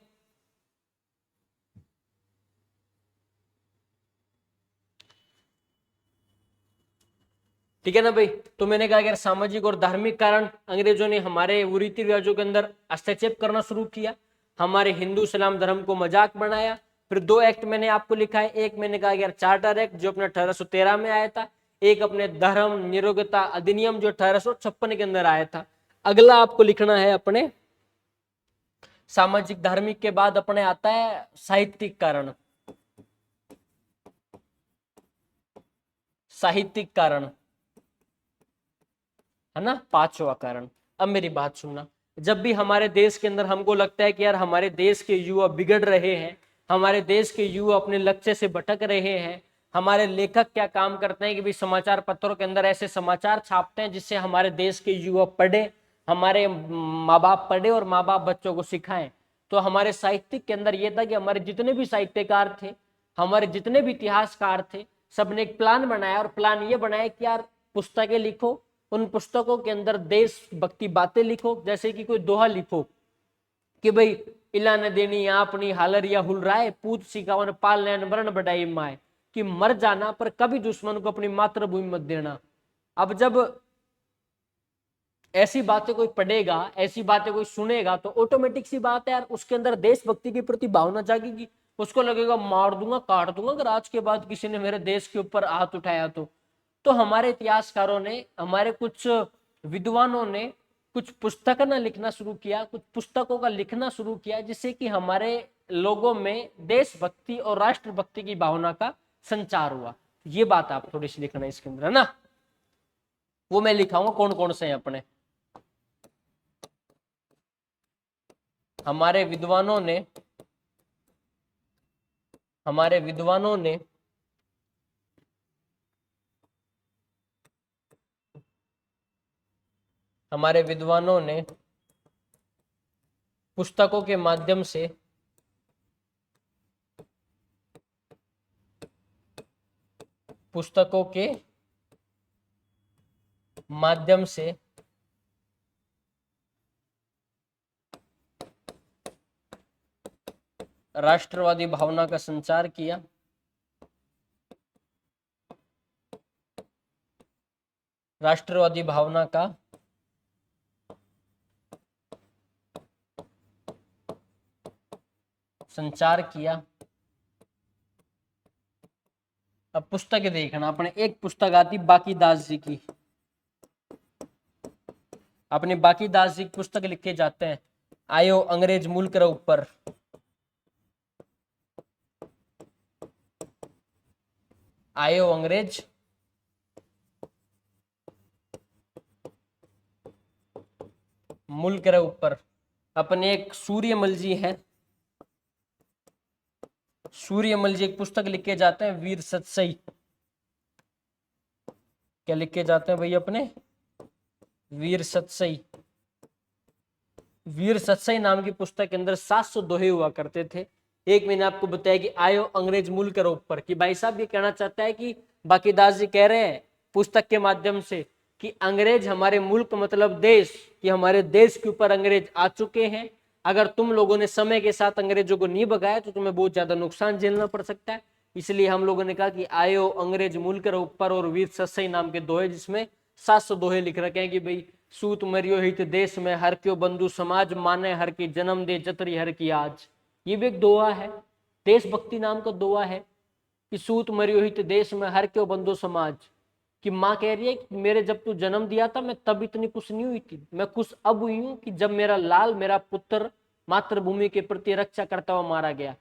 ठीक है ना भाई। तो मैंने कहा अगर सामाजिक और धार्मिक कारण अंग्रेजों ने हमारे रीति रिवाजों के अंदर हस्तक्षेप करना शुरू किया, हमारे हिंदू इस्लाम धर्म को मजाक बनाया। फिर दो एक्ट मैंने आपको लिखा है, एक मैंने कहा यार चार्टर एक्ट जो अपने 1813 में आया था, एक अपने धर्म निरपेक्षता अधिनियम जो 1856 के अंदर आया था। अगला आपको लिखना है अपने सामाजिक धार्मिक के बाद अपने आता है साहित्यिक कारण। साहित्यिक कारण है ना, पांचवा कारण। अब मेरी बात सुनना, जब भी हमारे देश के अंदर हमको लगता है कि यार हमारे देश के युवा बिगड़ रहे हैं, हमारे देश के युवा अपने लक्ष्य से भटक रहे हैं, हमारे लेखक क्या काम करते हैं कि भी समाचार पत्रों के अंदर ऐसे समाचार छापते हैं जिससे हमारे देश के युवा पढ़े, हमारे माँ बाप पढ़े और माँ बाप बच्चों को सिखाएं। तो हमारे साहित्यिक के अंदर यह था कि हमारे जितने भी साहित्यकार थे, हमारे जितने भी इतिहासकार थे, सबने एक प्लान बनाया और प्लान ये बनाया कि यार पुस्तकें लिखो, उन पुस्तकों के अंदर देशभक्ति बातें लिखो, जैसे कि कोई दोहा लिखो कि भाई इला न देनी आपनी हालर या हुल राय पूत सिकावन पाल नैन वरण बढ़ाई माए, कि मर जाना पर कभी दुश्मन को अपनी मातृभूमि मत देना। अब जब ऐसी बातें कोई पढ़ेगा, ऐसी बातें कोई सुनेगा, तो ऑटोमेटिक सी बात है यार उसके अंदर देशभक्ति की प्रति भावना जागेगी। उसको लगेगा मार दूंगा काट दूंगा अगर आज के बाद किसी ने मेरे देश के ऊपर हाथ उठाया तो हमारे इतिहासकारों ने, हमारे कुछ विद्वानों ने कुछ पुस्तक ना लिखना शुरू किया, कुछ पुस्तकों का लिखना शुरू किया, जिससे कि हमारे लोगों में देशभक्ति और राष्ट्रभक्ति की भावना का संचार हुआ। ये बात आप थोड़ी सी लिखना इसके अंदर है ना, वो मैं लिखाऊंगा कौन कौन से हैं अपने। हमारे विद्वानों ने, हमारे विद्वानों ने हमारे विद्वानों ने पुस्तकों के माध्यम से पुस्तकों के माध्यम से राष्ट्रवादी भावना का संचार किया, राष्ट्रवादी भावना का संचार किया। अब पुस्तकें देखना, अपने एक पुस्तक आती बाकी दास जी की, अपने बाकी दास जी की पुस्तक लिखे जाते हैं, आयो अंग्रेज मुल्क रे ऊपर, आयो अंग्रेज मुल्क रे ऊपर। अपने एक सूर्यमल जी हैं, सूर्यमल जी एक पुस्तक लिख के जाते हैं वीर सतसई। क्या लिख के जाते हैं भाई अपने? वीर सतसई। वीर सतसई नाम की पुस्तक के अंदर 700 दोहे हुआ करते थे। एक मैंने आपको बताया कि आयो अंग्रेज मुल्क करो ऊपर, कि भाई साहब ये कहना चाहता है कि बाकीदास जी कह रहे हैं पुस्तक के माध्यम से कि अंग्रेज हमारे मुल्क मतलब देश, कि हमारे देश के ऊपर अंग्रेज आ चुके हैं। अगर तुम लोगों ने समय के साथ अंग्रेजों को नहीं भगाया तो तुम्हें बहुत ज्यादा नुकसान झेलना पड़ सकता है। इसलिए हम लोगों ने कहा कि आयो अंग्रेज मुल्क करो ऊपर, और वीर सतसई नाम के दोहे, जिसमें 700 दोहे लिख रखे हैं कि भाई सूत मरियो हित देश में, हर क्यों बंधु समाज माने, हर की जन्म दे जतरी हर की आज। ये भी एक दोहा है, देशभक्ति नाम का दोहा है कि सूत मरियो हित देश में, हर क्यों बंधु समाज। कि माँ कह रही है कि मेरे जब तू जन्म दिया था मैं तब इतनी खुश नहीं हुई थी, मैं खुश अब हुई हूँ कि जब मेरा लाल, मेरा पुत्र मातृभूमि के प्रति रक्षा करता हुआ मारा गया।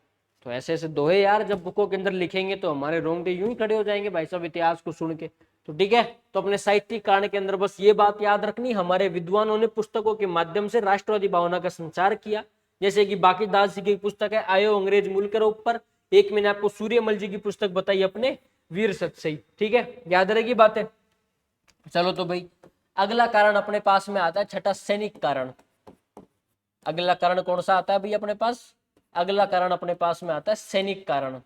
तो ऐसे ऐसे दोहे यार जब बुकों के अंदर लिखेंगे तो हमारे रोंगटे यूं ही खड़े हो जाएंगे भाई साहब इतिहास को सुन के। तो ठीक है, तो अपने साहित्यिक कारण के अंदर बस ये बात याद रखनी, हमारे विद्वानों ने पुस्तकों के माध्यम से राष्ट्रवादी भावना का संचार किया। जैसे कि बाकी दास जी की पुस्तक है आयो अंग्रेज मुल्क करो ऊपर, एक मैंने आपको सूर्यमल जी की पुस्तक बताई अपने वीर सतसई। ठीक है, याद रहेगी बातें। चलो तो भाई अगला कारण अपने पास में आता है छठा, सैनिक कारण। अगला कारण कौन सा आता है भाई अपने पास? अगला कारण अपने पास में आता है सैनिक कारण।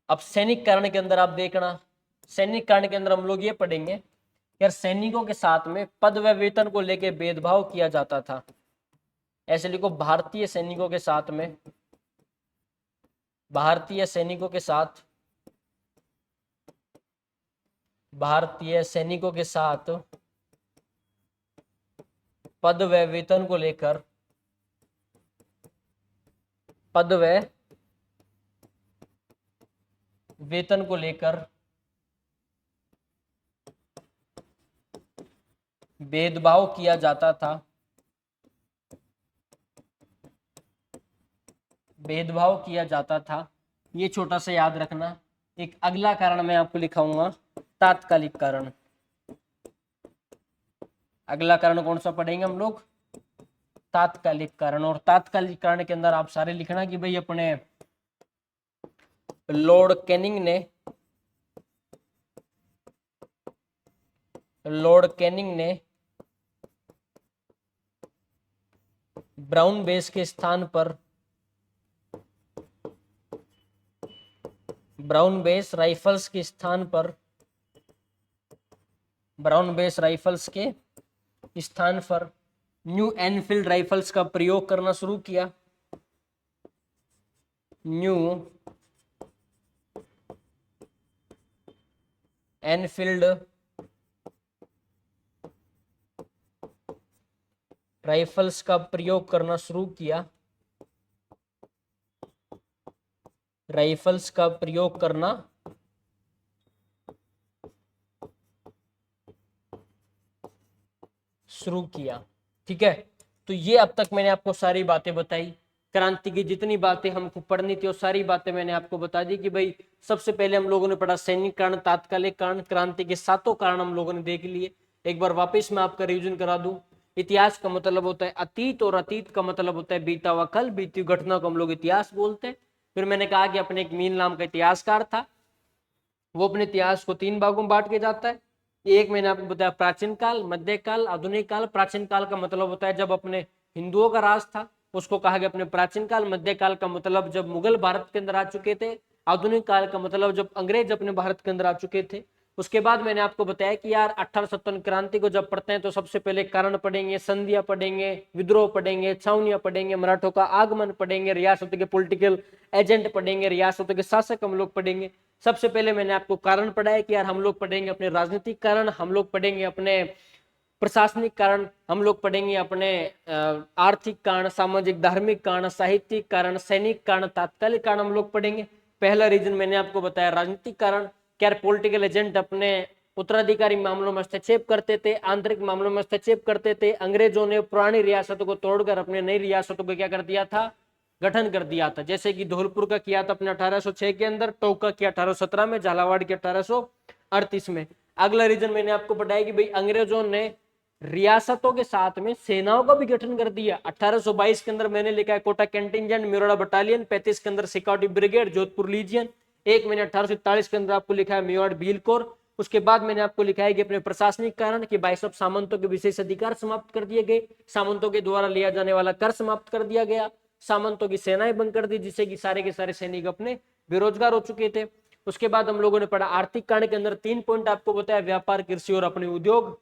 अब सैनिक कारण के अंदर आप देखना, सैनिक कारण के अंदर हम लोग ये पढ़ेंगे यार सैनिकों के साथ में पद व वेतन को लेकर भेदभाव किया जाता था। ऐसे लिखो, भारतीय सैनिकों के साथ में, भारतीय सैनिकों के साथ, भारतीय सैनिकों के साथ पद व वेतन को लेकर, पद व वेतन को लेकर भेदभाव किया जाता था, भेदभाव किया जाता था। ये छोटा सा याद रखना। एक अगला कारण मैं आपको लिखाऊंगा, तात्कालिक कारण। अगला कारण कौन सा पढ़ेंगे हम लोग? तात्कालिक कारण। और तात्कालिक कारण के अंदर आप सारे लिखना कि भाई अपने लॉर्ड कैनिंग ने, लॉर्ड कैनिंग ने ब्राउन बेस के स्थान पर ब्राउन बेस राइफल्स के स्थान पर, ब्राउन बेस राइफल्स के स्थान पर न्यू एनफील्ड राइफल्स का प्रयोग करना शुरू किया। न्यू एनफील्ड राइफल्स का प्रयोग करना शुरू किया, राइफल्स का प्रयोग करना शुरू किया। ठीक है, तो ये अब तक मैंने आपको सारी बातें बताई, क्रांति की जितनी बातें हमको पढ़नी थी वो सारी बातें मैंने आपको बता दी। कि भाई सबसे पहले हम लोगों ने पढ़ा सैनिक कारण, तात्कालिक कारण, क्रांति के सातों कारण हम लोगों ने देख लिए। एक बार वापस मैं आपका रिवीजन करा दूं। इतिहास का मतलब होता है अतीत, और अतीत का मतलब होता है बीता हुआ कल, बीती हुई घटना को हम लोग इतिहास बोलते हैं। फिर मैंने कहा कि अपने एक मीन नाम का इतिहासकार था, वो अपने इतिहास को 3 भागों में बांट के जाता है। एक मैंने आपको बताया प्राचीन काल, मध्यकाल, आधुनिक काल। प्राचीन काल का मतलब होता है जब अपने हिंदुओं का राज था, उसको कहा गया अपने प्राचीन काल। मध्यकाल का मतलब जब मुगल भारत के अंदर आ चुके थे। आधुनिक काल का मतलब जब अंग्रेज अपने भारत के अंदर आ चुके थे। उसके बाद मैंने आपको बताया कि यार 1857 क्रांति को जब पढ़ते हैं तो सबसे पहले कारण पढ़ेंगे, संधियां पढ़ेंगे, विद्रोह पढ़ेंगे, छावनियां पढ़ेंगे, मराठों का आगमन पढ़ेंगे, रियासतों के पॉलिटिकल एजेंट पढ़ेंगे, रियासतों के शासक हम लोग पढ़ेंगे। सबसे पहले मैंने आपको कारण पढ़ा है कि यार हम लोग पढ़ेंगे अपने राजनीतिक कारण, हम लोग पढ़ेंगे अपने प्रशासनिक कारण, हम लोग पढ़ेंगे अपने आर्थिक कारण, सामाजिक धार्मिक कारण, साहित्यिक कारण, सैनिक कारण, तात्कालिक कारण हम लोग पढ़ेंगे। पहला रीजन मैंने आपको बताया राजनीतिक कारण, क्या पॉलिटिकल एजेंट अपने उत्तराधिकारी मामलों में हस्तक्षेप करते थे, आंतरिक मामलों में हस्तक्षेप करते थे। अंग्रेजों ने पुरानी रियासतों को तोड़कर अपने नई रियासतों को क्या कर दिया था? गठन कर दिया था। जैसे कि धौलपुर का किया था अपने 1806 के अंदर, टोंक का किया 1817 में, झालावाड़ के 1838 में। अगला रीजन मैंने आपको बताया कि भाई अंग्रेजों ने रियासतों के साथ में सेनाओं का भी गठन कर दिया। 1822 के अंदर मैंने लिखा है कोटा कंटिंजेंट, मेवाड़ बटालियन, 35 के अंदर सिक्योरिटी ब्रिगेड, जोधपुर लीजियन, एक मैंने 1841 के अंदर आपको लिखा है मेवाड़ भील कोर। उसके बाद मैंने आपको लिखा है कि अपने प्रशासनिक कारण कि 22 सामंतों के विशेष अधिकार समाप्त कर दिए गए, सामंतों के द्वारा लिया जाने वाला कर समाप्त कर दिया गया, सामंतों की सेनाएं बंद कर दी, जिससे कि सारे के सारे सैनिक अपने बेरोजगार हो चुके थे। उसके बाद हम लोगों ने पढ़ा आर्थिक कांड के अंदर 3 पॉइंट आपको बताया, व्यापार, कृषि और अपने उद्योग।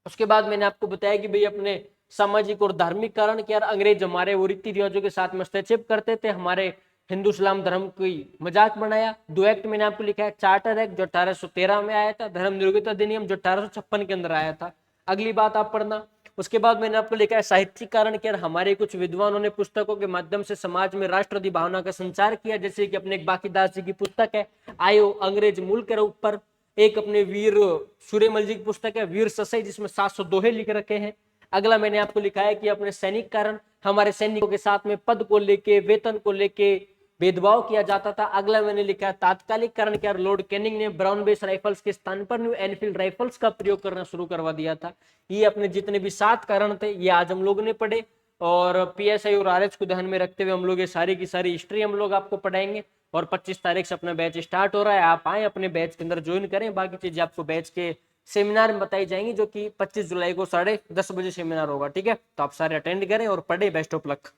उसके बाद मैंने आपको बताया कि भाई अपने सामाजिक और धार्मिक कारण कि यार अंग्रेज हमारे वो रीति रिवाजों के साथ में हस्तक्षेप करते थे, हमारे हिंदू इस्लाम धर्म की मजाक बनाया। 2 एक्ट मैंने आपको लिखा है, चार्टर एक्ट जो 1813 में आया था, धर्म नियोगिता अधिनियम जो 1856 के अंदर आया था। अगली बात आप पढ़ना। उसके बाद मैंने आपको लिखा है साहित्यिक कारण कि यार हमारे कुछ विद्वानों ने पुस्तकों के माध्यम से समाज में राष्ट्रवादी भावना का संचार किया, जैसे कि अपने बाकीदास जी की पुस्तक है आयो अंग्रेज मूल के ऊपर, एक अपने वीर सूर्यमल जी की पुस्तक है वीर ससई, जिसमें 700 दोहे लिख रखे हैं। अगला मैंने आपको लिखा है कि अपने सैनिक कारण हमारे सैनिकों के साथ में पद को लेके, वेतन को लेके भेदभाव किया जाता था। अगला मैंने लिखा है तात्कालिक कारण क्या, लॉर्ड कैनिंग ने ब्राउन बेस राइफल्स के स्थान पर न्यू एनफील्ड राइफल्स का प्रयोग करना शुरू करवा दिया था। ये अपने जितने भी 7 कारण थे ये आज हम लोगों ने पढ़े, और पीएसआई और आरएच को ध्यान में रखते हुए हम लोग ये सारी की सारी हिस्ट्री हम लोग आपको पढ़ाएंगे। और 25 तारीख से अपना बैच स्टार्ट हो रहा है, आप आए अपने बैच के अंदर ज्वाइन करें। बाकी चीजें आपको बैच के सेमिनार में बताई जाएंगी, जो कि 25 जुलाई को 10:30 बजे सेमिनार होगा। ठीक है, तो आप सारे अटेंड करें और पढ़े। Best of luck.